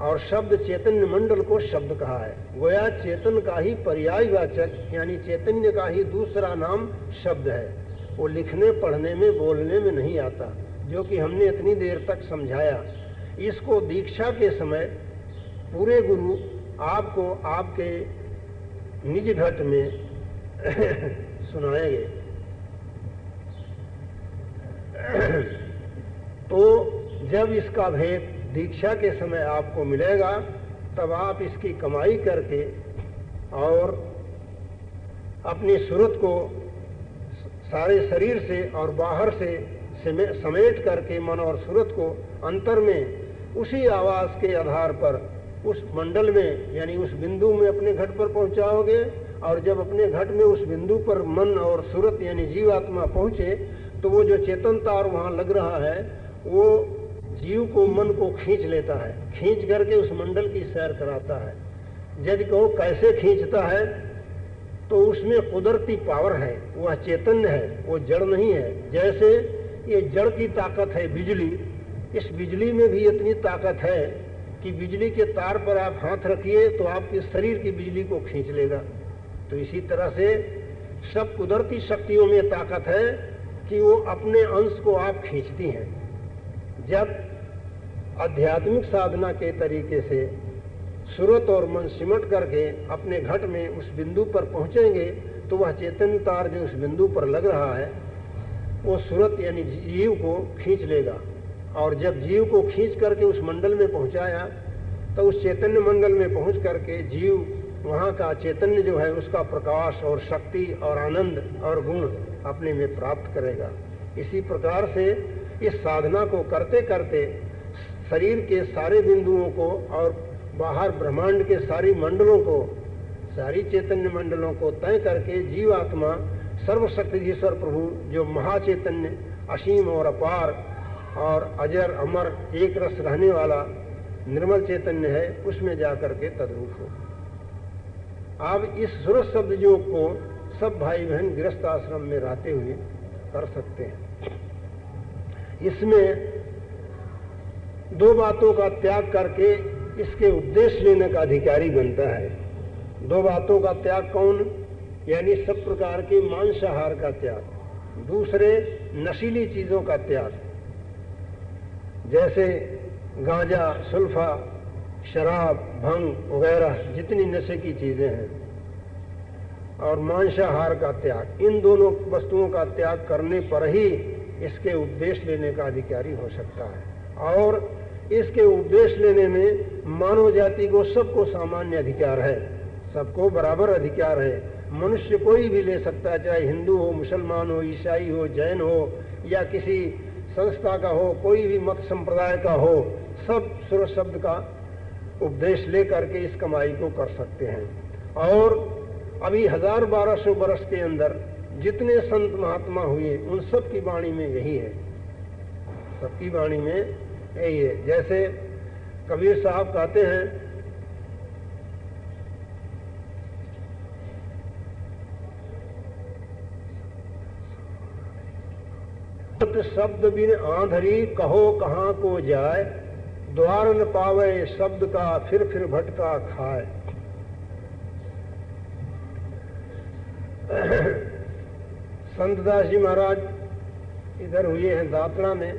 और शब्द चैतन्य मंडल को शब्द कहा है। गोया चेतन का ही पर्यायवाचक यानी चैतन्य का ही दूसरा नाम शब्द है। वो लिखने पढ़ने में बोलने में नहीं आता, जो कि हमने इतनी देर तक समझाया। इसको दीक्षा के समय पूरे गुरु आपको आपके निज घट में सुनाएंगे। तो जब इसका भेद दीक्षा के समय आपको मिलेगा तब आप इसकी कमाई करके और अपनी सूरत को सारे शरीर से और बाहर से समेट करके मन और सूरत को अंतर में उसी आवाज के आधार पर उस मंडल में यानी उस बिंदु में अपने घट पर पहुंचाओगे। और जब अपने घट में उस बिंदु पर मन और सूरत यानी जीवात्मा पहुंचे तो वो जो चेतन तार वहां लग रहा है वो जीव को मन को खींच लेता है, खींच करके उस मंडल की सैर कराता है। यदि कहो कैसे खींचता है तो उसमें कुदरती पावर है, वह चैतन्य है, वो जड़ नहीं है। जैसे ये जड़ की ताकत है बिजली, इस बिजली में भी इतनी ताकत है कि बिजली के तार पर आप हाथ रखिए तो आपके शरीर की बिजली को खींच लेगा। तो इसी तरह से सब कुदरती शक्तियों में ताकत है कि वो अपने अंश को आप खींचती हैं। जब आध्यात्मिक साधना के तरीके से सूरत और मन सिमट करके अपने घट में उस बिंदु पर पहुंचेंगे तो वह चैतन्य तार जो उस बिंदु पर लग रहा है वो सूरत यानी जीव को खींच लेगा। और जब जीव को खींच करके उस मंडल में पहुंचाया तो उस चैतन्य मंडल में पहुंच करके जीव वहाँ का चैतन्य जो है उसका प्रकाश और शक्ति और आनंद और गुण अपने में प्राप्त करेगा। इसी प्रकार से इस साधना को करते करते शरीर के सारे बिंदुओं को और बाहर ब्रह्मांड के सारी मंडलों को, सारी चैतन्य मंडलों को तय करके जीवात्मा सर्वशक्तिधीश्वर प्रभु जो महाचैतन्य असीम और अपार और अजर अमर एक रस रहने वाला निर्मल चैतन्य है उसमें जाकर के तद्रूप हो। आप इस सूरत शब्द योग को सब भाई बहन गृहस्थ आश्रम में रहते हुए कर सकते हैं। इसमें दो बातों का त्याग करके इसके उपदेश लेने का अधिकारी बनता है। दो बातों का त्याग कौन? यानी सब प्रकार के मांसाहार का त्याग, दूसरे नशीली चीजों का त्याग, जैसे गांजा, सुल्फा, शराब, भंग वगैरह जितनी नशे की चीजें हैं, और मांसाहार का त्याग। इन दोनों वस्तुओं का त्याग करने पर ही इसके उपदेश लेने का अधिकारी हो सकता है। और इसके उपदेश लेने में मानव जाति को सबको सामान्य अधिकार है, सबको बराबर अधिकार है। मनुष्य कोई भी ले सकता है, चाहे हिंदू हो, मुसलमान हो, ईसाई हो, जैन हो या किसी संस्था का हो, कोई भी मत संप्रदाय का हो, सब सूरत शब्द का उपदेश ले करके इस कमाई को कर सकते हैं। और अभी 1000-1200 वर्ष के अंदर जितने संत महात्मा हुए उन सब की वाणी में यही है, सबकी वाणी में यही है। जैसे कबीर साहब कहते हैं, शब्द बिन आंधरी कहो कहाँ को जाए, द्वार न पावे शब्द का फिर भटका खाए। संतदास जी महाराज इधर हुए हैं दातरा में,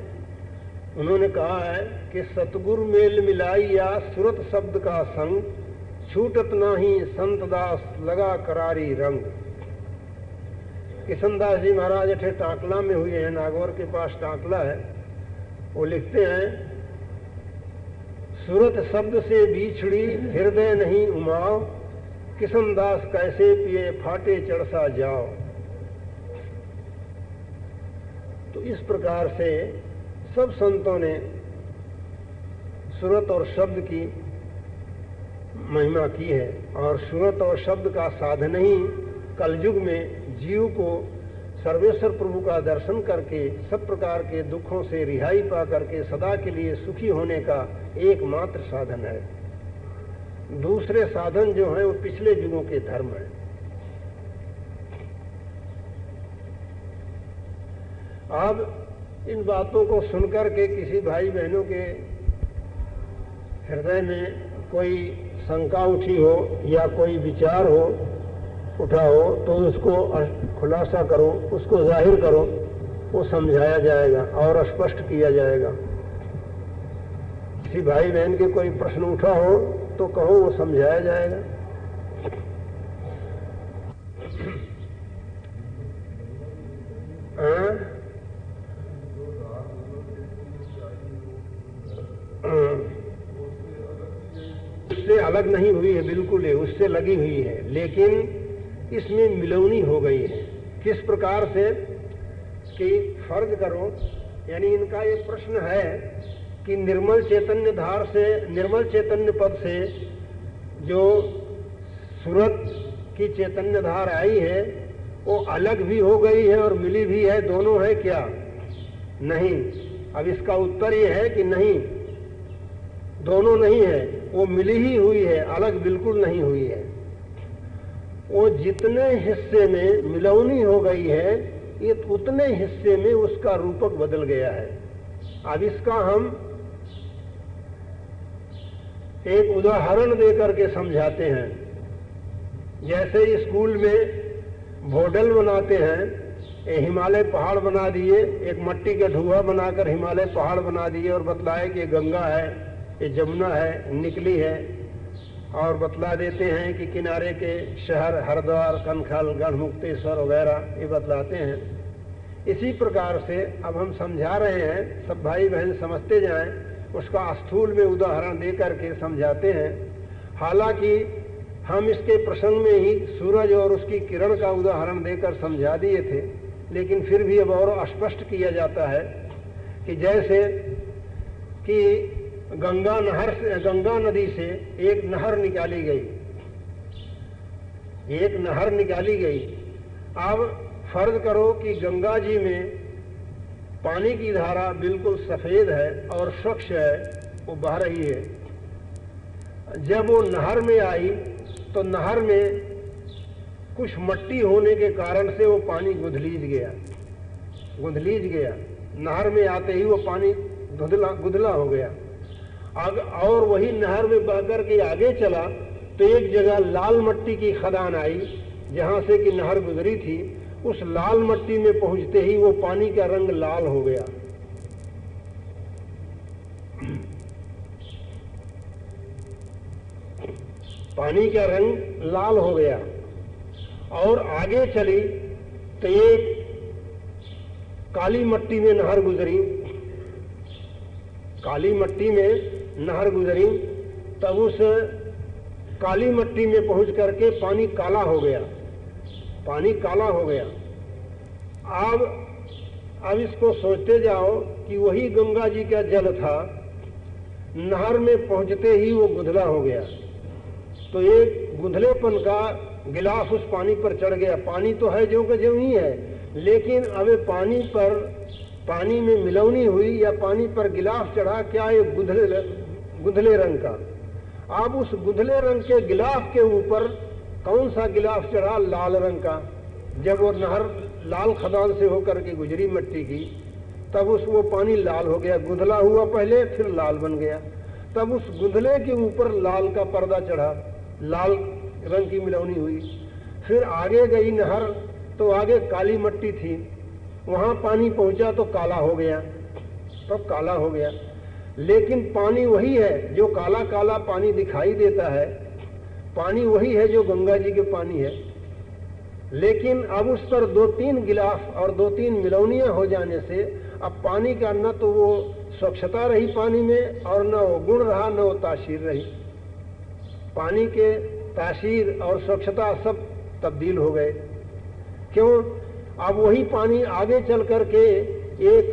उन्होंने कहा है कि सतगुरु मेल मिलाई या सुरत शब्द का संग, छूटत नाही संतदास लगा करारी रंग। किशनदास जी महाराज अठे टाकला में हुए हैं, नागौर के पास टाकला है। वो लिखते हैं, सूरत शब्द से बिछड़ी हृदय नहीं उमाओ, किशनदास कैसे पिए फाटे चढ़सा जाओ। तो इस प्रकार से सब संतों ने सूरत और शब्द की महिमा की है। और सूरत और शब्द का साधन ही कलयुग में जीव को सर्वेश्वर प्रभु का दर्शन करके सब प्रकार के दुखों से रिहाई पा करके सदा के लिए सुखी होने का एकमात्र साधन है। दूसरे साधन जो हैं वो पिछले युगों के धर्म हैं। अब इन बातों को सुनकर के किसी भाई बहनों के हृदय में कोई शंका उठी हो या कोई विचार हो उठा हो तो उसको खुलासा करो, उसको जाहिर करो, वो समझाया जाएगा और स्पष्ट किया जाएगा। किसी भाई बहन के कोई प्रश्न उठा हो तो कहो वो समझाया जाएगा। उससे अलग नहीं हुई है, बिल्कुल है, उससे लगी हुई है, लेकिन इसमें मिलौनी हो गई है। किस प्रकार से कि फर्ज करो, यानी इनका ये प्रश्न है कि निर्मल चैतन्य धार से, निर्मल चैतन्य पद से जो सूरत की चैतन्य धार आई है वो अलग भी हो गई है और मिली भी है, दोनों है क्या? नहीं। अब इसका उत्तर ये है कि नहीं, दोनों नहीं है, वो मिली ही हुई है, अलग बिल्कुल नहीं हुई है। वो जितने हिस्से में मिलौनी हो गई है, ये उतने हिस्से में उसका रूपक बदल गया है। अब इसका हम एक उदाहरण देकर के समझाते हैं। जैसे स्कूल में मॉडल बनाते हैं, हिमालय पहाड़ बना दिए, एक मट्टी का ढूंढा बनाकर हिमालय पहाड़ बना दिए और बतलाए कि ये गंगा है, ये जमुना है, निकली है, और बतला देते हैं कि किनारे के शहर हरिद्वार, कनखल, गढ़मुक्तेश्वर वगैरह ये बतलाते हैं। इसी प्रकार से अब हम समझा रहे हैं, सब भाई बहन समझते जाएं, उसका स्थूल में उदाहरण दे करके समझाते हैं। हालांकि हम इसके प्रसंग में ही सूरज और उसकी किरण का उदाहरण देकर समझा दिए थे, लेकिन फिर भी अब और स्पष्ट किया जाता है कि जैसे कि गंगा नदी से एक नहर निकाली गई, एक नहर निकाली गई। अब फर्ज करो कि गंगा जी में पानी की धारा बिल्कुल सफेद है और स्वच्छ है, वो बह रही है। जब वो नहर में आई तो नहर में कुछ मट्टी होने के कारण से वो पानी गुदलीज गया। नहर में आते ही वो पानी गुदला हो गया। और वही नहर में बहकर के आगे चला तो एक जगह लाल मट्टी की खदान आई, जहां से कि नहर गुजरी थी। उस लाल मट्टी में पहुंचते ही वो पानी का रंग लाल हो गया। पानी का रंग लाल हो गया और आगे चली तो ये काली मट्टी में नहर गुजरी। काली मट्टी में नहर गुजरी, तब उस काली मट्टी में पहुंच करके पानी काला हो गया। पानी काला हो गया। अब इसको सोचते जाओ कि वही गंगा जी का जल था, नहर में पहुंचते ही वो गुधला हो गया। तो एक गुधलेपन का गिलास उस पानी पर चढ़ गया। पानी तो है ज्यों का ज्यों ही है, लेकिन अब पानी में मिलौनी हुई या पानी पर गिलास चढ़ा, क्या एक गुधले रंग का। अब उस गुधले रंग के गिलास के ऊपर कौन सा गिलास चढ़ा? लाल रंग का। जब वो नहर लाल खदान से होकर के गुजरी मट्टी की, तब वो पानी लाल हो गया। गुधला हुआ पहले, फिर लाल बन गया। तब उस गुधले के ऊपर लाल का पर्दा चढ़ा, लाल रंग की मिलौनी हुई। फिर आगे गई नहर तो आगे काली मट्टी थी, वहां पानी पहुंचा तो काला हो गया। तब काला हो गया, लेकिन पानी वही है जो काला काला पानी दिखाई देता है। पानी वही है जो गंगा जी के पानी है, लेकिन अब उस पर 2-3 गिलास और 2-3 मिलौनियां हो जाने से अब पानी का न तो वो स्वच्छता रही पानी में, और न वो गुण रहा, न वो तासीर रही। पानी के तासीर और स्वच्छता सब तब्दील हो गए। क्यों? अब वही पानी आगे चल करके एक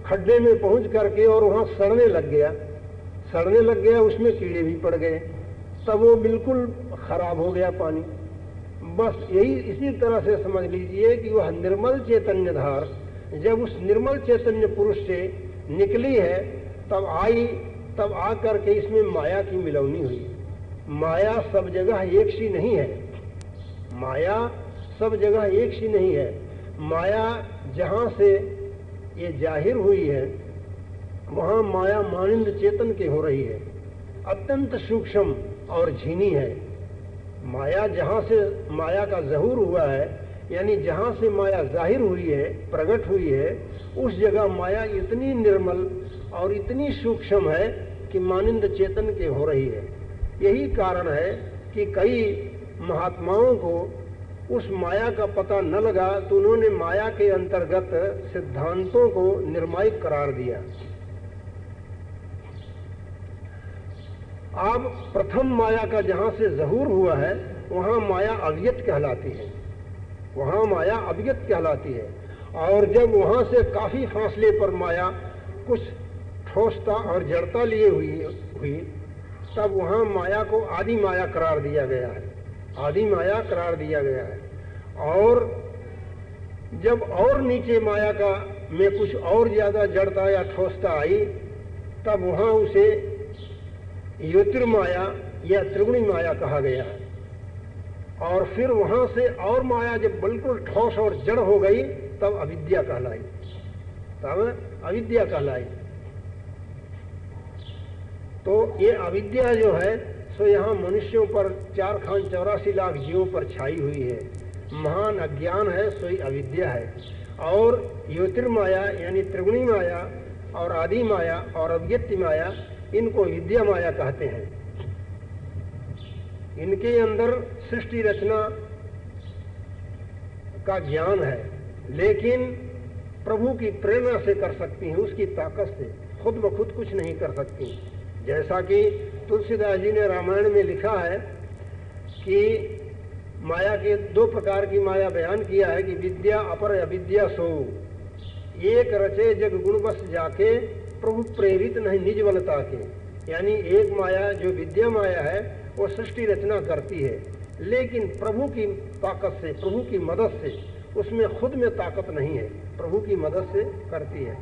खड्डे में पहुंच करके और वहां सड़ने लग गया, उसमें कीड़े भी पड़ गए। तब वो बिल्कुल खराब हो गया पानी। बस यही इसी तरह से समझ लीजिए कि वह निर्मल चैतन्य धार जब उस निर्मल चैतन्य पुरुष से निकली है, तब आ करके इसमें माया की मिलौनी हुई। माया सब जगह एक सी नहीं है। माया सब जगह एक सी नहीं है। माया जहां से ये जाहिर हुई है, वहां माया मानिंद चेतन के हो रही है, अत्यंत सूक्ष्म और झीनी है। माया जहां से माया का ज़हूर हुआ है, यानी जहां से माया जाहिर हुई है, प्रकट हुई है, उस जगह माया इतनी निर्मल और इतनी सूक्ष्म है कि मानिंद चेतन के हो रही है। यही कारण है कि कई महात्माओं को उस माया का पता न लगा तो उन्होंने माया के अंतर्गत सिद्धांतों को निर्मायक करार दिया। अब प्रथम माया का जहां से ज़हूर हुआ है वहां माया अव्यक्त कहलाती है, वहां माया अव्यक्त कहलाती है। और जब वहां से काफी फासले पर माया कुछ ठोसता और जड़ता लिए हुई तब वहां माया को आदि माया करार दिया गया है, आदि माया करार दिया गया है। और जब और नीचे माया का में कुछ और ज्यादा जड़ता या ठोसता आई तब वहां उसे ज्योतिर्माया या त्रिगुणी माया कहा गया है। और फिर वहां से और माया जब बिल्कुल ठोस और जड़ हो गई तब अविद्या कहलाई, तब अविद्या कहलाई। तो ये अविद्या जो है सो यहाँ मनुष्यों पर 4,84 लाख जीवों पर छाई हुई है। महान अज्ञान है सो ही अविद्या है। और ज्योतिर्माया यानी त्रिगुणी माया और आदि माया और अव्यक्ति माया इनको विद्या माया कहते हैं। इनके अंदर सृष्टि रचना का ज्ञान है, लेकिन प्रभु की प्रेरणा से कर सकती हैं, उसकी ताकत से, खुद ब खुद कुछ नहीं कर सकती। जैसा कि तुलसीदास जी ने रामायण में लिखा है कि माया के 2 प्रकार की माया बयान किया है कि विद्या अपर अविद्या सो, एक रचे जग गुण बस जाके प्रभु प्रेरित नहीं निज बलता के। यानी एक माया जो विद्या माया है वो सृष्टि रचना करती है, लेकिन प्रभु की ताकत से, प्रभु की मदद से, उसमें खुद में ताकत नहीं है, प्रभु की मदद से करती है।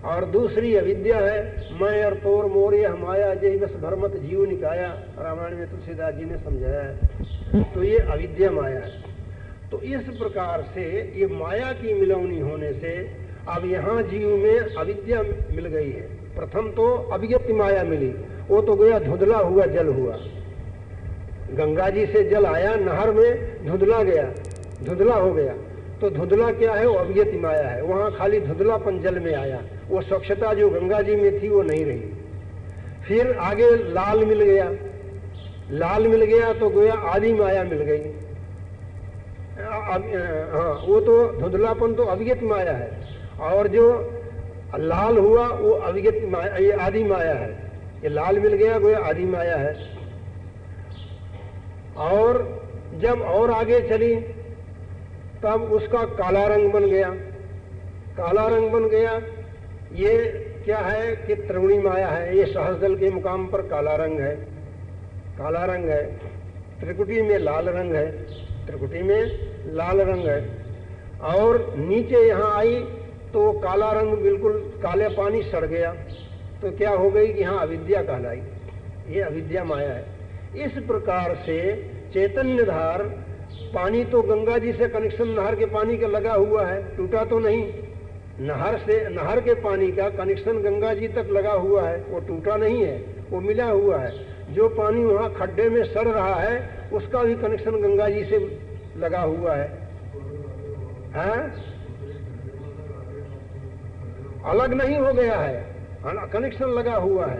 और दूसरी अविद्या है, मैं और तोर मोर यह माया जय बस भरमत जीव निकाया, रामायण में तुलसीदास जी ने समझाया है। तो ये अविद्या माया है। तो इस प्रकार से ये माया की मिलौनी होने से अब यहाँ जीव में अविद्या मिल गई है। प्रथम तो अव्यक्त माया मिली, वो तो गया धुंधला हुआ जल हुआ। गंगा जी से जल आया नहर में, धुंधला गया, धुंधला हो गया। तो धुंधला क्या है? वो अव्यक्त माया है। वहाँ खाली धुंधलापन जल में आया, वो स्वच्छता जो गंगा जी में थी वो नहीं रही। फिर आगे लाल मिल गया, लाल मिल गया तो गोया आदि माया मिल गई। हाँ, वो तो धुंधलापन तो अव्यक्त माया है, और जो लाल हुआ वो अव्यक्त माया, ये आदि माया है। ये लाल मिल गया गोया आदि माया है। और जब और आगे चली तब उसका काला रंग बन गया, काला रंग बन गया। ये क्या है कि त्रिगुणी माया है। ये सहस्रदल के मुकाम पर काला रंग है, काला रंग है। त्रिकुटी में लाल रंग है, त्रिकुटी में लाल रंग है। और नीचे यहाँ आई तो काला रंग बिल्कुल काले पानी सड़ गया, तो क्या हो गई कि यहाँ अविद्या कहलाई। ये अविद्या माया है। इस प्रकार से चैतन्य धार, पानी तो गंगा जी से कनेक्शन नहर के पानी का लगा हुआ है, टूटा तो नहीं। नहर से, नहर के पानी का कनेक्शन गंगा जी तक लगा हुआ है, वो टूटा नहीं है, वो मिला हुआ है। जो पानी वहाँ खड्डे में सड़ रहा है उसका भी कनेक्शन गंगा जी से लगा हुआ है। अलग नहीं हो गया है, कनेक्शन लगा हुआ है,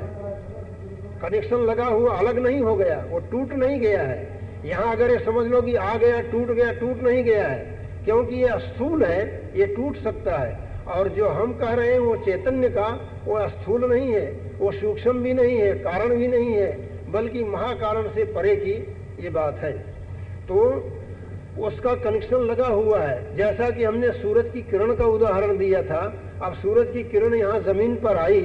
कनेक्शन लगा हुआ, अलग नहीं हो गया, वो टूट नहीं गया है। यहाँ अगर ये समझ लो कि आ गया, टूट गया, टूट नहीं गया है, क्योंकि ये स्थूल है, ये टूट सकता है। और जो हम कह रहे हैं वो चैतन्य का, वो स्थूल नहीं है, वो सूक्ष्म भी नहीं है, कारण भी नहीं है, बल्कि महाकारण से परे की ये बात है। तो उसका कनेक्शन लगा हुआ है। जैसा कि हमने सूरज की किरण का उदाहरण दिया था, अब सूरज की किरण यहाँ जमीन पर आई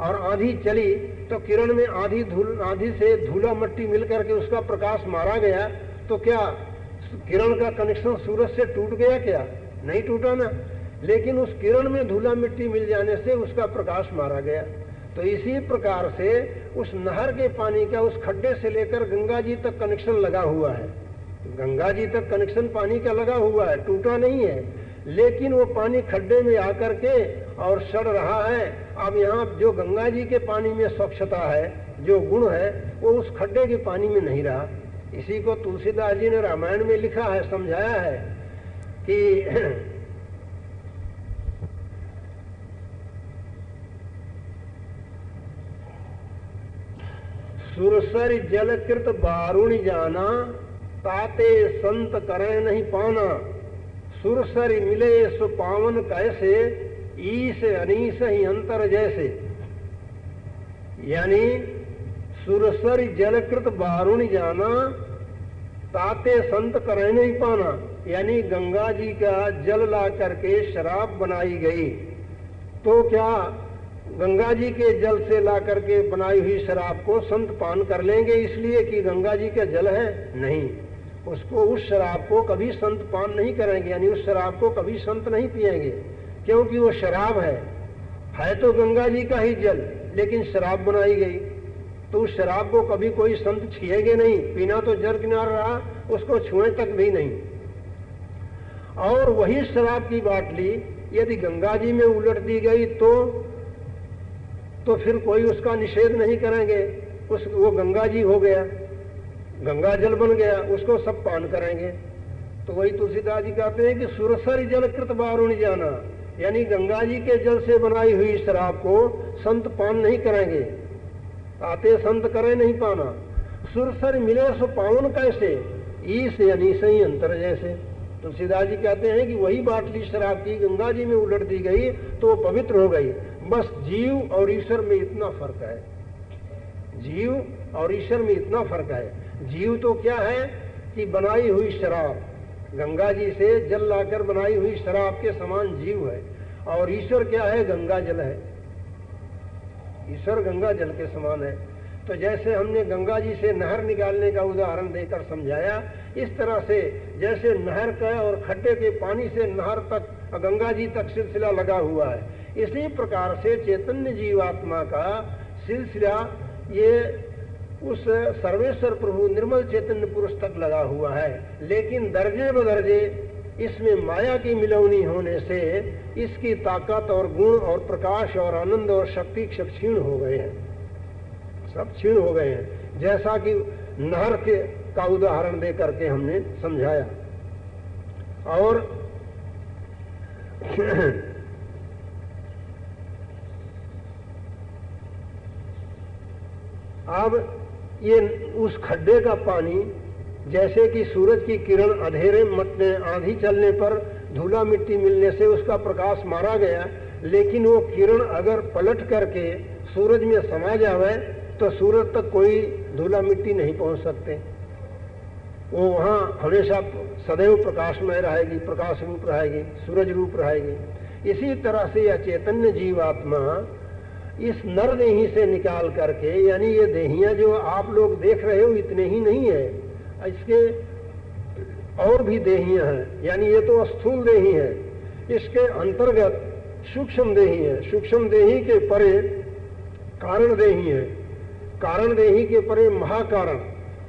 और आंधी चली तो किरण में आंधी से धूला मिट्टी मिल करके उसका प्रकाश मारा गया, तो क्या किरण का कनेक्शन सूरज से टूट गया? क्या नहीं टूटा ना, लेकिन उस किरण में धूला मिट्टी मिल जाने से उसका प्रकाश मारा गया। तो इसी प्रकार से उस नहर के पानी का उस खड्डे से लेकर गंगा जी तक कनेक्शन लगा हुआ है, गंगा जी तक कनेक्शन पानी का लगा हुआ है, टूटा नहीं है। लेकिन वो पानी खड्डे में आकर के और सड़ रहा है। अब यहाँ जो गंगा जी के पानी में स्वच्छता है, जो गुण है, वो उस खड्डे के पानी में नहीं रहा। इसी को तुलसीदास जी ने रामायण में लिखा है, समझाया है कि सुरसर जलकृत बारुण जाना, ताते संत करे नहीं पाना। सुरसर मिले सो पावन कैसे, ईस अनीस ही अंतर जैसे। यानी सुरसर जलकृत बारुण जाना, ताते संत करे नहीं पाना। यानी गंगा जी का जल ला करके शराब बनाई गई, तो क्या गंगा जी के जल से ला करके बनाई हुई शराब को संत पान कर लेंगे इसलिए कि गंगा जी का जल है? नहीं, उसको, उस शराब को कभी संत पान नहीं करेंगे, यानी उस शराब को कभी संत नहीं पिएंगे, क्योंकि वो शराब है तो गंगा जी का ही जल, लेकिन शराब बनाई गई, तो उस शराब को कभी कोई संत छुएंगे नहीं। पीना तो जर किनार रहा, उसको छुए तक भी नहीं। और वही शराब की बाटली यदि गंगा जी में उलट दी गई तो फिर कोई उसका निषेध नहीं करेंगे। वो गंगा जी हो गया, गंगा जल बन गया, उसको सब पान करेंगे। तो वही तुलसीदास जी कहते हैं कि सुरसर जलकृत बारुण जाना, यानी गंगा जी के जल से बनाई हुई शराब को संत पान नहीं करेंगे, आते संत करे नहीं पाना। सुरसर मिले सो पावन कैसे, ईस यानी सही अंतर जैसे। तुलसीदास जी कहते हैं कि वही बाटली शराब की गंगा जी में उलट दी गई तो पवित्र हो गई। बस जीव और ईश्वर में इतना फर्क है, जीव और ईश्वर में इतना फर्क है। जीव तो क्या है कि बनाई हुई शराब, गंगा जी से जल लाकर बनाई हुई शराब के समान जीव है, और ईश्वर क्या है? गंगा जल है, ईश्वर गंगा जल के समान है। तो जैसे हमने गंगा जी से नहर निकालने का उदाहरण देकर समझाया, इस तरह से जैसे नहर का और खड्डे के पानी से नहर तक, गंगा जी तक सिलसिला लगा हुआ है, इसी प्रकार से चैतन्य जीवात्मा का सिलसिला ये उस सर्वेश्वर प्रभु निर्मल चैतन्य पुरुष तक लगा हुआ है। लेकिन दर्जे बदर्जे इसमें माया की मिलौनी होने से इसकी ताकत और गुण और प्रकाश और आनंद और शक्ति क्षीण हो गए हैं, सब क्षीण हो गए हैं। जैसा कि नहर के का उदाहरण दे करके हमने समझाया। और अब ये उस खड्डे का पानी, जैसे कि सूरज की किरण अंधेरे मटने, आंधी चलने पर धूला मिट्टी मिलने से उसका प्रकाश मारा गया, लेकिन वो किरण अगर पलट करके सूरज में समा जावे तो सूरज तक कोई धूला मिट्टी नहीं पहुंच सकते। वो वहाँ हमेशा सदैव प्रकाशमय रहेगी, प्रकाश रूप रहेगी, सूरज रूप रहेगी। इसी तरह से यह चैतन्य जीवात्मा इस नर देही से निकाल करके, यानी ये देहियां जो आप लोग देख रहे हो इतने ही नहीं है, इसके और भी देहियां हैं, यानी ये तो स्थूल देही है, इसके अंतर्गत सूक्ष्म देही है, सूक्ष्म देही के परे कारण देही है, कारण देही के परे महाकारण,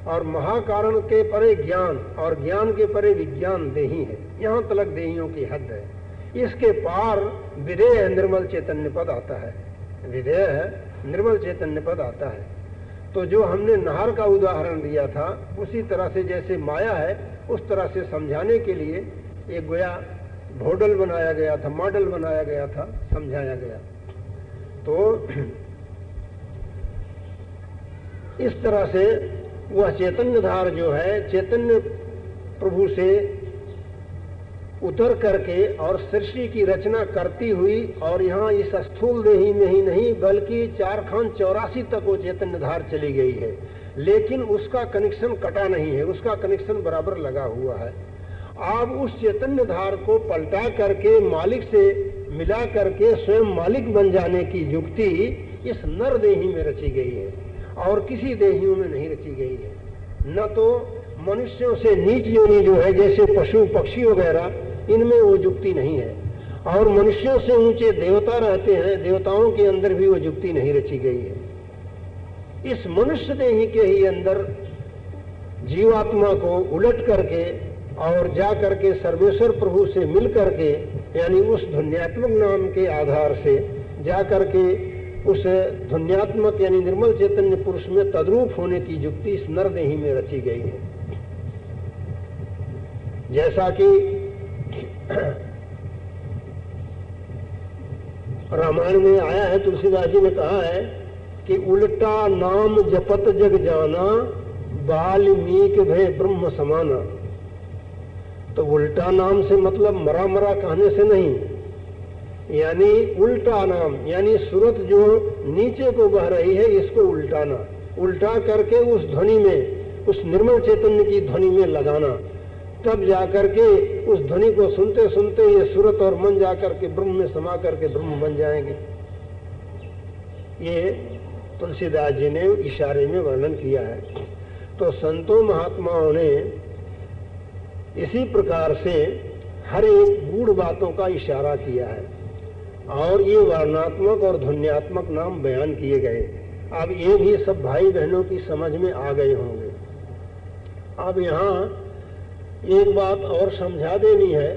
और महाकारण के परे ज्ञान, और ज्ञान के परे विज्ञान देही है। यहाँ तलक देहियों की हद है। इसके पार विधेय निर्मल चैतन्य पद आता है, विधेय है निर्मल चैतन्य पद आता है। तो जो हमने नहर का उदाहरण दिया था, उसी तरह से जैसे माया है उस तरह से समझाने के लिए एक गोया मॉडल बनाया गया था, मॉडल बनाया गया था, समझाया गया। तो इस तरह से वह चैतन्य धार जो है चैतन्य प्रभु से उतर करके और सृष्टि की रचना करती हुई, और यहाँ इस स्थूल देही में ही नहीं बल्कि 4 खान 84 तक वो चैतन्य धार चली गई है, लेकिन उसका कनेक्शन कटा नहीं है, उसका कनेक्शन बराबर लगा हुआ है। अब उस चैतन्य धार को पलटा करके मालिक से मिला करके स्वयं मालिक बन जाने की युक्ति इस नर देही में रची गई है, और किसी देहियों में नहीं रची गई है। न तो मनुष्यों से नीच योनि जो है जैसे पशु पक्षी वगैरह, इनमें वो युक्ति नहीं है, और मनुष्यों से ऊंचे देवता रहते हैं, देवताओं के अंदर भी वो युक्ति नहीं रची गई है। इस मनुष्य देही के ही अंदर जीवात्मा को उलट करके और जा करके सर्वेश्वर प्रभु से मिल करके, यानी उस ध्वन्यात्मक नाम के आधार से जा करके उस ध्वन्यात्मक यानी निर्मल चैतन्य पुरुष में तद्रूप होने की युक्ति इस नर देही में रची गई है। जैसा कि रामायण में आया है, तुलसीदास जी ने कहा है कि उल्टा नाम जपत जग जाना, वाल्मीकि भय ब्रह्म समाना। तो उल्टा नाम से मतलब मरा मरा कहने से नहीं, यानी उल्टा नाम, यानी सूरत जो नीचे को बह रही है इसको उल्टाना, उल्टा करके उस ध्वनि में, उस निर्मल चैतन्य की ध्वनि में लगाना, तब जाकर के उस ध्वनि को सुनते सुनते ये सूरत और मन जाकर के ब्रह्म में समा करके ब्रह्म बन जाएंगे। ये तुलसीदास जी ने इशारे में वर्णन किया है। तो संतों महात्माओं ने इसी प्रकार से हर एक गूढ़ बातों का इशारा किया है और ये वर्णात्मक और ध्वन्यात्मक नाम बयान किए गए। अब ये भी सब भाई बहनों की समझ में आ गए होंगे। अब यहाँ एक बात और समझा देनी है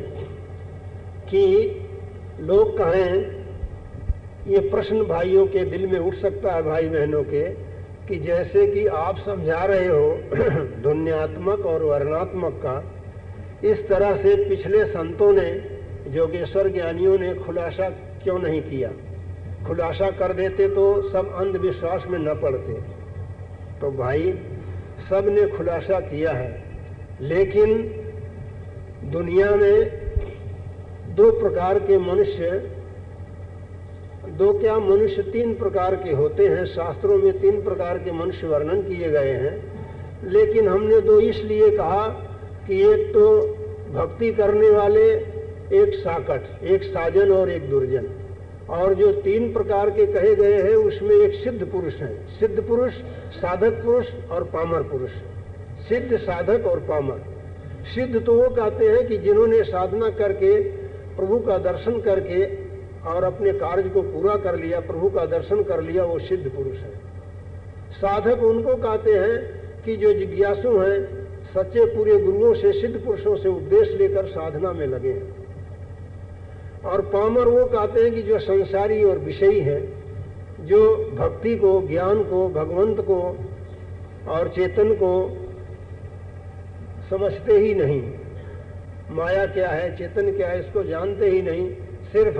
कि लोग कहें, ये प्रश्न भाइयों के दिल में उठ सकता है, भाई बहनों के, कि जैसे कि आप समझा रहे हो ध्वन्यात्मक और वर्णात्मक का, इस तरह से पिछले संतों ने, योगेश्वर ज्ञानियों ने खुलासा क्यों नहीं किया? खुलासा कर देते तो सब अंधविश्वास में न पड़ते। तो भाई सब ने खुलासा किया है, लेकिन दुनिया में दो प्रकार के मनुष्य, दो क्या मनुष्य, तीन प्रकार के होते हैं। शास्त्रों में तीन प्रकार के मनुष्य वर्णन किए गए हैं, लेकिन हमने दो इसलिए कहा कि एक तो भक्ति करने वाले, एक साकट, एक साजन और एक दुर्जन। और जो तीन प्रकार के कहे गए हैं उसमें एक सिद्ध पुरुष है, सिद्ध पुरुष, साधक पुरुष और पामर पुरुष। सिद्ध, साधक और पामर। सिद्ध तो वो कहते हैं कि जिन्होंने साधना करके प्रभु का दर्शन करके और अपने कार्य को पूरा कर लिया, प्रभु का दर्शन कर लिया, वो सिद्ध पुरुष है। साधक उनको कहते हैं कि जो जिज्ञासु हैं, सच्चे पूरे गुरुओं से, सिद्ध पुरुषों से उपदेश लेकर साधना में लगे हैं। और पामर वो कहते हैं कि जो संसारी और विषयी है, जो भक्ति को, ज्ञान को, भगवंत को और चेतन को समझते ही नहीं, माया क्या है, चेतन क्या है, इसको जानते ही नहीं, सिर्फ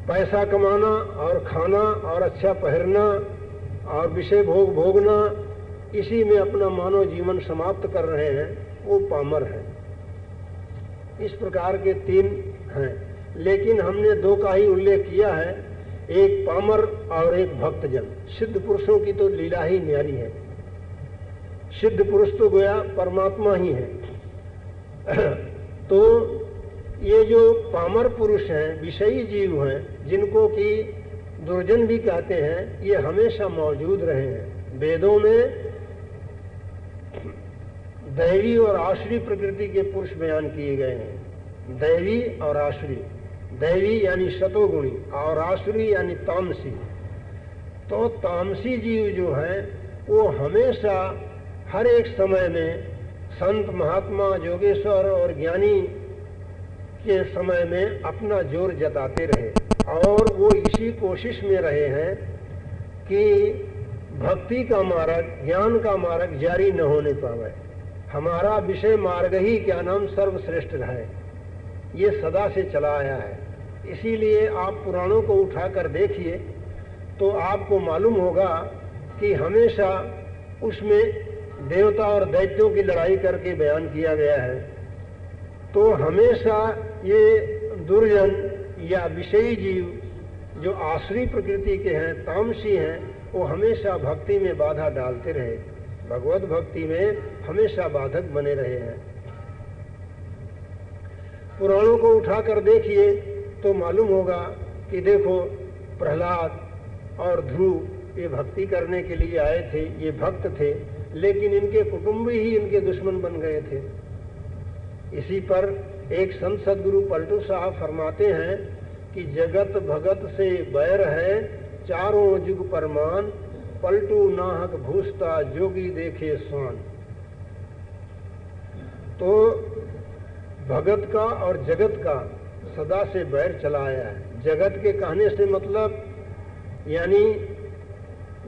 पैसा कमाना और खाना और अच्छा पहनना और विषय भोग भोगना, इसी में अपना मानव जीवन समाप्त कर रहे हैं, वो पामर है। इस प्रकार के तीन हैं, लेकिन हमने दो का ही उल्लेख किया है, एक पामर और एक भक्तजन। सिद्ध पुरुषों की तो लीला ही न्यारी है। सिद्ध पुरुष तो गोया परमात्मा ही है। तो ये जो पामर पुरुष हैं, विषयी जीव हैं, जिनको कि दुर्जन भी कहते हैं, ये हमेशा मौजूद रहे हैं। वेदों में दैवी और आश्री प्रकृति के पुरुष बयान किए गए हैं। दैवी और आश्री, दैवी यानी शतोगुणी और आश्री यानी तामसी। तो तामसी जीव जो हैं वो हमेशा हर एक समय में संत, महात्मा, योगेश्वर और ज्ञानी के समय में अपना जोर जताते रहे और वो इसी कोशिश में रहे हैं कि भक्ति का मार्ग, ज्ञान का मार्ग जारी न होने पावे। हमारा विषय मार्ग ही क्या नाम सर्वश्रेष्ठ रहे, ये सदा से चला आया है। इसीलिए आप पुराणों को उठाकर देखिए तो आपको मालूम होगा कि हमेशा उसमें देवता और दैत्यों की लड़ाई करके बयान किया गया है। तो हमेशा ये दुर्जन या विषयी जीव जो आश्री प्रकृति के हैं, तामसी हैं, वो हमेशा भक्ति में बाधा डालते रहे, भगवत भक्ति में हमेशा बाधक बने रहे हैं। पुराणों को उठाकर देखिए तो मालूम होगा कि देखो प्रहलाद और ध्रुव ये भक्ति करने के लिए आए थे, ये भक्त थे, लेकिन इनके कुटुंबी ही इनके दुश्मन बन गए थे। इसी पर एक संत सदगुरु पलटू साहब फरमाते हैं कि जगत भगत से बैर है, चारों जुग परमान, पलटू नाहक भूसता जोगी देखे स्वान। तो भगत का और जगत का सदा से बैर चला आया है। जगत के कहने से मतलब यानी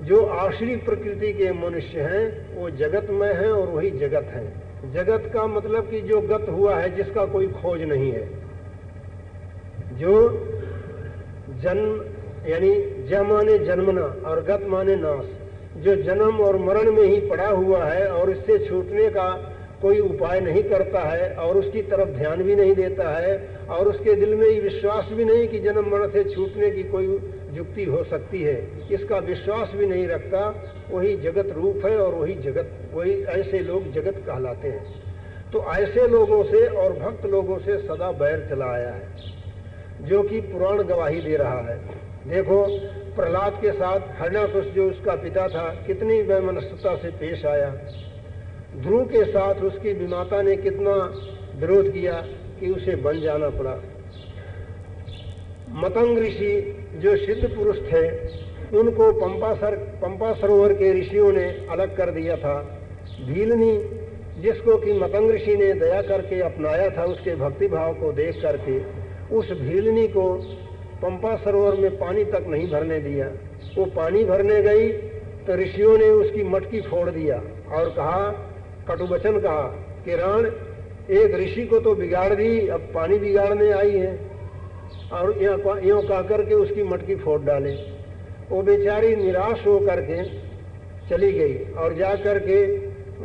जो आश्री प्रकृति के मनुष्य हैं वो जगतमय हैं और वही जगत है। जगत का मतलब कि जो गत हुआ है, जिसका कोई खोज नहीं है, जो जन्म यानी ज माने जन्मना और गत माने नाश, जो जन्म और मरण में ही पड़ा हुआ है और इससे छूटने का कोई उपाय नहीं करता है और उसकी तरफ ध्यान भी नहीं देता है और उसके दिल में ये विश्वास भी नहीं कि जन्म मरण से छूटने की कोई युक्ति हो सकती है, इसका विश्वास भी नहीं रखता, वही जगत रूप है और वही ऐसे लोग जगत कहलाते हैं। तो ऐसे लोगों से और भक्त लोगों से सदा बैर चला आया है, जो कि पुराण गवाही दे रहा है। देखो प्रहलाद के साथ हिरण्याकुश जो उसका पिता था कितनी वैमनस्यता से पेश आया, ध्रुव के साथ उसकी विमाता ने कितना विरोध किया कि उसे बन जाना पड़ा। मतंग ऋषि जो सिद्ध पुरुष थे उनको पंपा सरोवर के ऋषियों ने अलग कर दिया था। भीलनी जिसको कि मतंग ऋषि ने दया करके अपनाया था, उसके भक्ति भाव को देख करके उस भीलनी को पंपा सरोवर में पानी तक नहीं भरने दिया। वो पानी भरने गई तो ऋषियों ने उसकी मटकी फोड़ दिया और कहा, कटुवचन कहा कि राण एक ऋषि को तो बिगाड़ दी, अब पानी बिगाड़ने आई है, और यूँ कह करके उसकी मटकी फोड़ डाले। वो बेचारी निराश हो करके चली गई और जा करके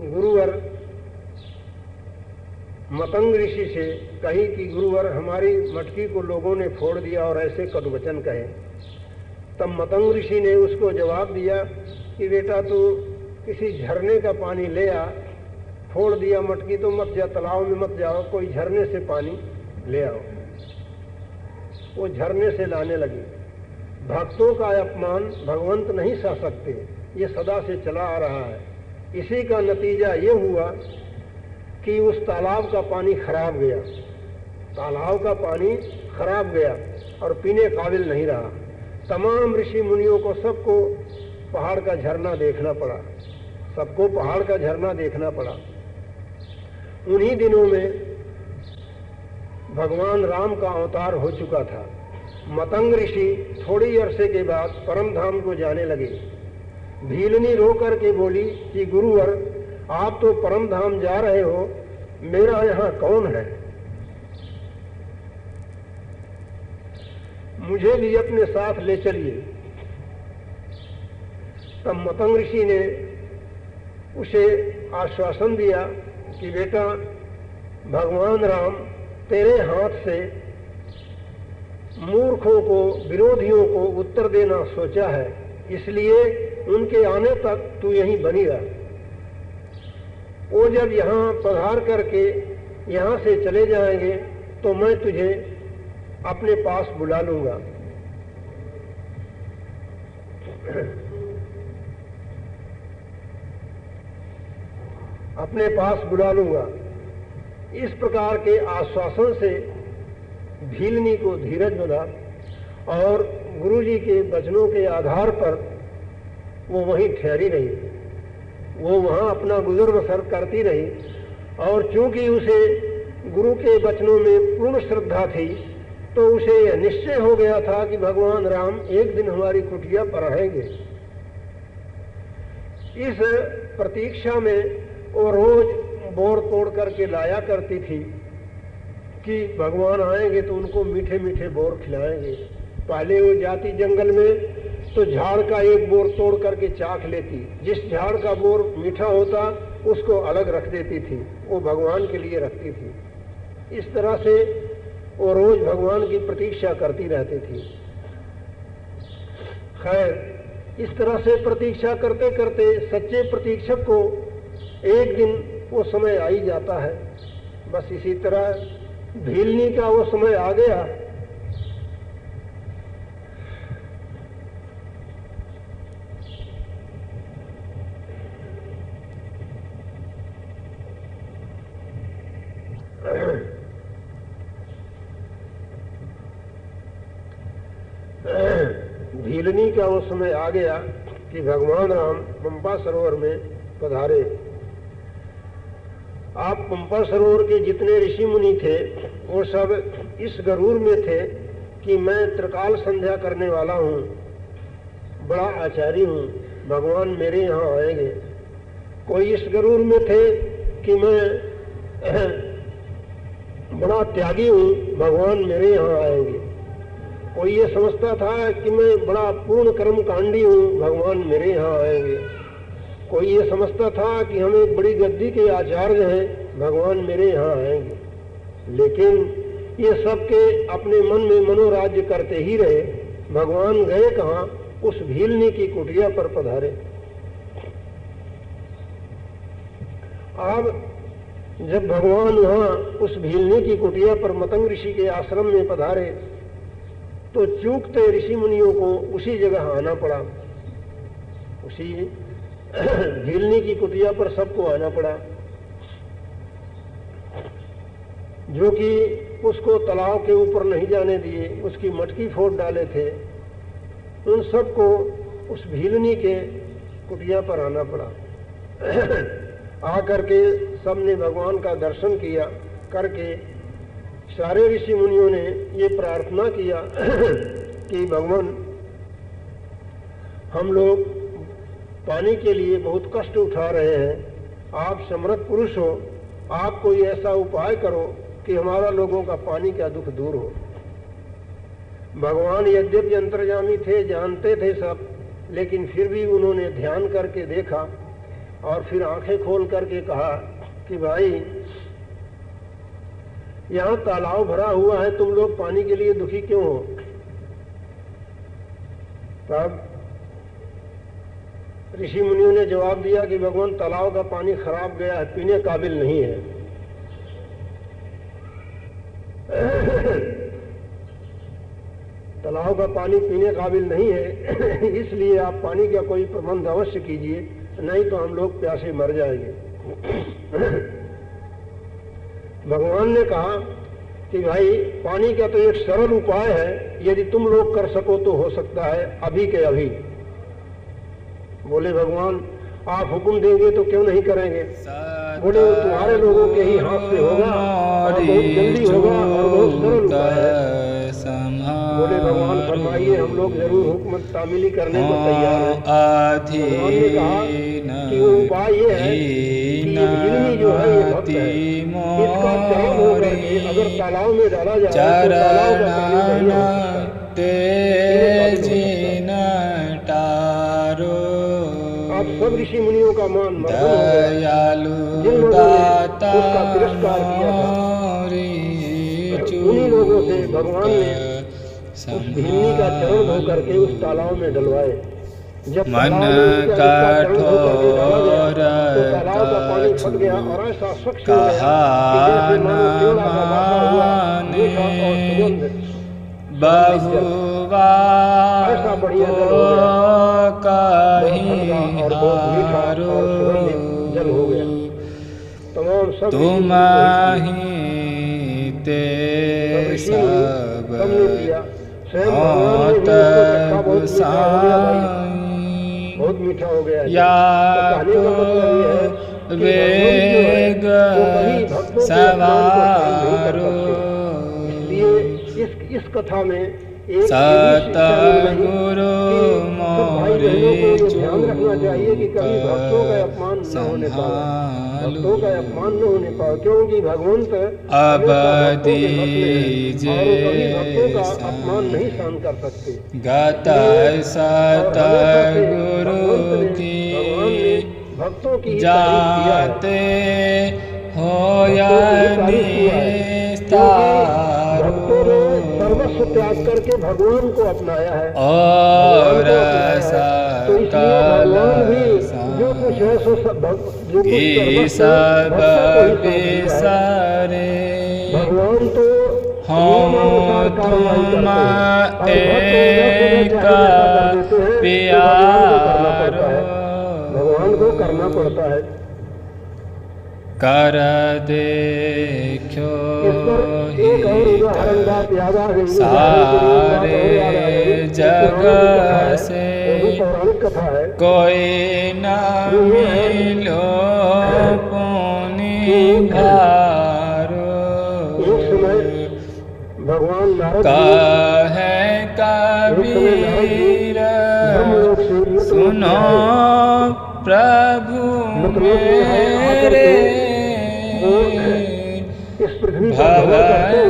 गुरुवर मतंग ऋषि से कही कि गुरुवर हमारी मटकी को लोगों ने फोड़ दिया और ऐसे कटुवचन कहे। तब मतंग ऋषि ने उसको जवाब दिया कि बेटा तू किसी झरने का पानी ले आ, फोड़ दिया मटकी तो मत जा, तालाब में मत जाओ, कोई झरने से पानी ले आओ। वो झरने से लाने लगी। भक्तों का अपमान भगवंत नहीं सह सकते, ये सदा से चला आ रहा है। इसी का नतीजा ये हुआ कि उस तालाब का पानी खराब गया, तालाब का पानी खराब गया और पीने काबिल नहीं रहा। तमाम ऋषि मुनियों को सबको पहाड़ का झरना देखना पड़ा, सबको पहाड़ का झरना देखना पड़ा। उन्हीं दिनों में भगवान राम का अवतार हो चुका था। मतंग ऋषि थोड़ी अरसे के बाद परम धाम को जाने लगे। भीलनी रो करके बोली कि गुरुवर आप तो परम धाम जा रहे हो, मेरा यहाँ कौन है, मुझे भी अपने साथ ले चलिए। तब मतंग ऋषि ने उसे आश्वासन दिया कि बेटा भगवान राम तेरे हाथ से मूर्खों को, विरोधियों को उत्तर देना सोचा है, इसलिए उनके आने तक तू यहीं बनी रह। वो जब यहाँ पधार करके यहाँ से चले जाएंगे तो मैं तुझे अपने पास बुला लूंगा। अपने पास बुला लूंगा। इस प्रकार के आश्वासन से भीलनी को धीरज बना और गुरुजी के वचनों के आधार पर वो वहीं ठहरी रही, वो वहाँ अपना गुजर बसर करती रही। और चूंकि उसे गुरु के वचनों में पूर्ण श्रद्धा थी तो उसे यह निश्चय हो गया था कि भगवान राम एक दिन हमारी कुटिया पर आएंगे। इस प्रतीक्षा में वो रोज बोर तोड़ करके लाया करती थी कि भगवान आएंगे तो उनको मीठे मीठे बोर खिलाएंगे। पहले वो जाती जंगल में तो झाड़ का एक बोर तोड़ करके चाख लेती, जिस झाड़ का बोर मीठा होता उसको अलग रख देती थी, वो भगवान के लिए रखती थी। इस तरह से वो रोज भगवान की प्रतीक्षा करती रहती थी। खैर इस तरह से प्रतीक्षा करते करते सच्चे प्रतीक्षक को एक दिन वो समय आ ही जाता है। बस इसी तरह भीलनी का वो समय आ गया। भीलनी का वो समय आ गया कि भगवान राम पंपा सरोवर में पधारे। आप पंपा सरोवर के जितने ऋषि मुनि थे वो सब इस गरूर में थे कि मैं त्रिकाल संध्या करने वाला हूँ, बड़ा आचार्य हूँ, भगवान मेरे यहाँ आएंगे। कोई इस गरूर में थे कि मैं बड़ा त्यागी हूँ, भगवान मेरे यहाँ आएंगे। कोई ये समझता था कि मैं बड़ा पूर्ण कर्मकांडी हूँ, भगवान मेरे यहाँ आएंगे। कोई ये समझता था कि हम एक बड़ी गद्दी के आचार्य हैं, भगवान मेरे यहाँ आएंगे। लेकिन ये सब के अपने मन में मनोराज्य करते ही रहे। भगवान गए कहाँ? उस भीलनी की कुटिया पर पधारे। अब जब भगवान वहाँ उस भीलनी की कुटिया पर मतंग ऋषि के आश्रम में पधारे तो चूकते ऋषि मुनियों को उसी जगह आना पड़ा। उसी भीलनी की कुटिया पर सबको आना पड़ा, जो कि उसको तालाब के ऊपर नहीं जाने दिए, उसकी मटकी फोड़ डाले थे। उन सबको उस भीलनी के कुटिया पर आना पड़ा। आकर के सबने भगवान का दर्शन किया। करके सारे ऋषि मुनियों ने ये प्रार्थना किया कि भगवान, हम लोग पानी के लिए बहुत कष्ट उठा रहे हैं, आप समर्थ पुरुष हो, आप कोई ऐसा उपाय करो कि हमारा लोगों का पानी का दुख दूर हो। भगवान यद्यपि अंतर्यामी थे, जानते थे सब, लेकिन फिर भी उन्होंने ध्यान करके देखा और फिर आंखें खोल करके कहा कि भाई, यहाँ तालाब भरा हुआ है, तुम लोग पानी के लिए दुखी क्यों हो? तब ऋषि मुनियों ने जवाब दिया कि भगवान, तालाब का पानी खराब गया है, पीने काबिल नहीं है। तालाब का पानी पीने काबिल नहीं है, इसलिए आप पानी का कोई प्रबंध अवश्य कीजिए, नहीं तो हम लोग प्यासे मर जाएंगे। भगवान ने कहा कि भाई, पानी का तो एक सरल उपाय है, यदि तुम लोग कर सको तो हो सकता है अभी के अभी। बोले भगवान, आप हुक्म देंगे तो क्यों नहीं करेंगे? बोले वो तुम्हारे लोगों के ही हाथ से होगा और बहुत जल्दी होगा और बहुत सरल उपाय है। बोले भगवान फरमाइए, हम लोग जरूर हुक्म तामीली करने को तैयार हैं। भगवान ने कहा कि वो उपाय ये है कि ये भीलनी जो है ये भक्त है, इसका चरण होकर के अगर तालाब में डाला जाए तो तालाब का पानी नहीं हो सकता। आप सब ऋषि मुनियों का मान मर्दन हो गया, जिन लोगों ने उसका तिरस्कार किया था। उन्हीं लोगों से भगवान ने उस भीलनी का चरण धो करके उस तालाब में डलवाए। जब मन कठोर तो तालाब का पानी फट गया और ऐसा स्वच्छ हो गया कि जैसे मानो केवड़ा का बासा हुआ, मीठा और सुगंध ऐसा बढ़िया जल हो गया, और बहुत मीठा और सुगंधित जल हो गया। तमाम सब सबने पिया। स्वयं भगवान ने भी उसको चखा, बहुत मीठा हो गया। तो कहने का मतलब ये है कि वेग सवारो। इसलिए इस कथा में सतगुरु मोरे ध्यान रखना चाहिए कि कभी भक्तों का अपमान न होने पाए, भक्तों का अपमान न होने पाए, क्योंकि भगवंत अब दीजिए और कभी भक्तों का अपमान नहीं सहन कर सकते। गत सतगुरु की भगवान ने भक्तों की जाते हो या भक्तों ने सर्वस्व त्याग करके भगवान को अपनाया है और तो इसलिए भगवान भी जो कुछ है सो सब भगवान तो हम तुम एक प्यारो, भगवान को करना पड़ता है। कर देखो एक और उदाहरण बात याद आ गई, सारे जग से पौराणिक कथा है। कोई न मिलो पुनि घारो। एक समय भगवान नारद कहे कबीर सुनो प्रभु मेरे, भव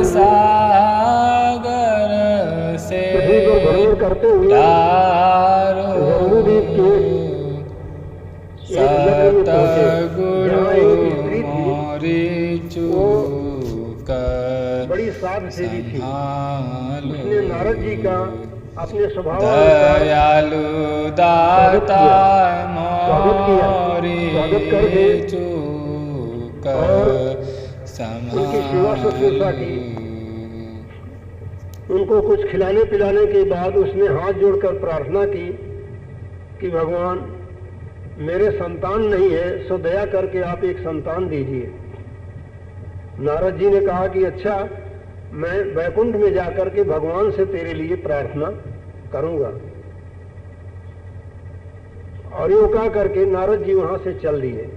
सागर से करते हुए जम्बूद्वीप के एक नगर में पहुंचे, जहाँ एक स्त्री थी, वो बड़ी साध सेवी थी। उसने नारद जी का अपने स्वभाव दयालु दाता स्वागत करके और उनकी सेवा शुश्रूषा की। उनको कुछ खिलाने पिलाने के बाद उसने हाथ जोड़कर प्रार्थना की कि भगवान, मेरे संतान नहीं है, सो दया करके आप एक संतान दीजिए। नारद जी ने कहा कि अच्छा, मैं वैकुंठ में जाकर के भगवान से तेरे लिए प्रार्थना करूंगा। और यूं कहा करके नारद जी वहां से चल दिए।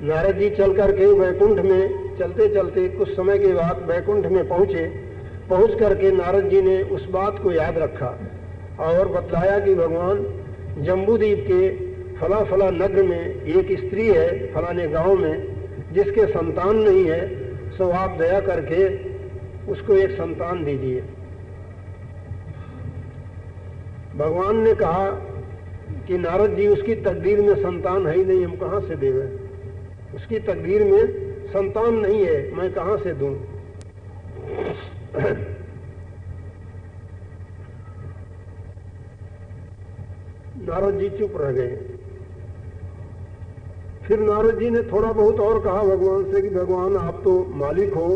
नारद जी चल करके वैकुंठ में चलते चलते कुछ समय के बाद वैकुंठ में पहुंच करके नारद जी ने उस बात को याद रखा और बतलाया कि भगवान, जम्बूद्वीप के फला फला नगर में एक स्त्री है फलाने गांव में, जिसके संतान नहीं है, सो आप दया करके उसको एक संतान दीजिए। भगवान ने कहा कि नारद जी, उसकी तकदीर में संतान है ही नहीं, हम कहां से देवें? उसकी तकदीर में संतान नहीं है, मैं कहां से दूं? नारद जी चुप रह गए। फिर नारद जी ने थोड़ा बहुत और कहा भगवान से कि भगवान, आप तो मालिक हो,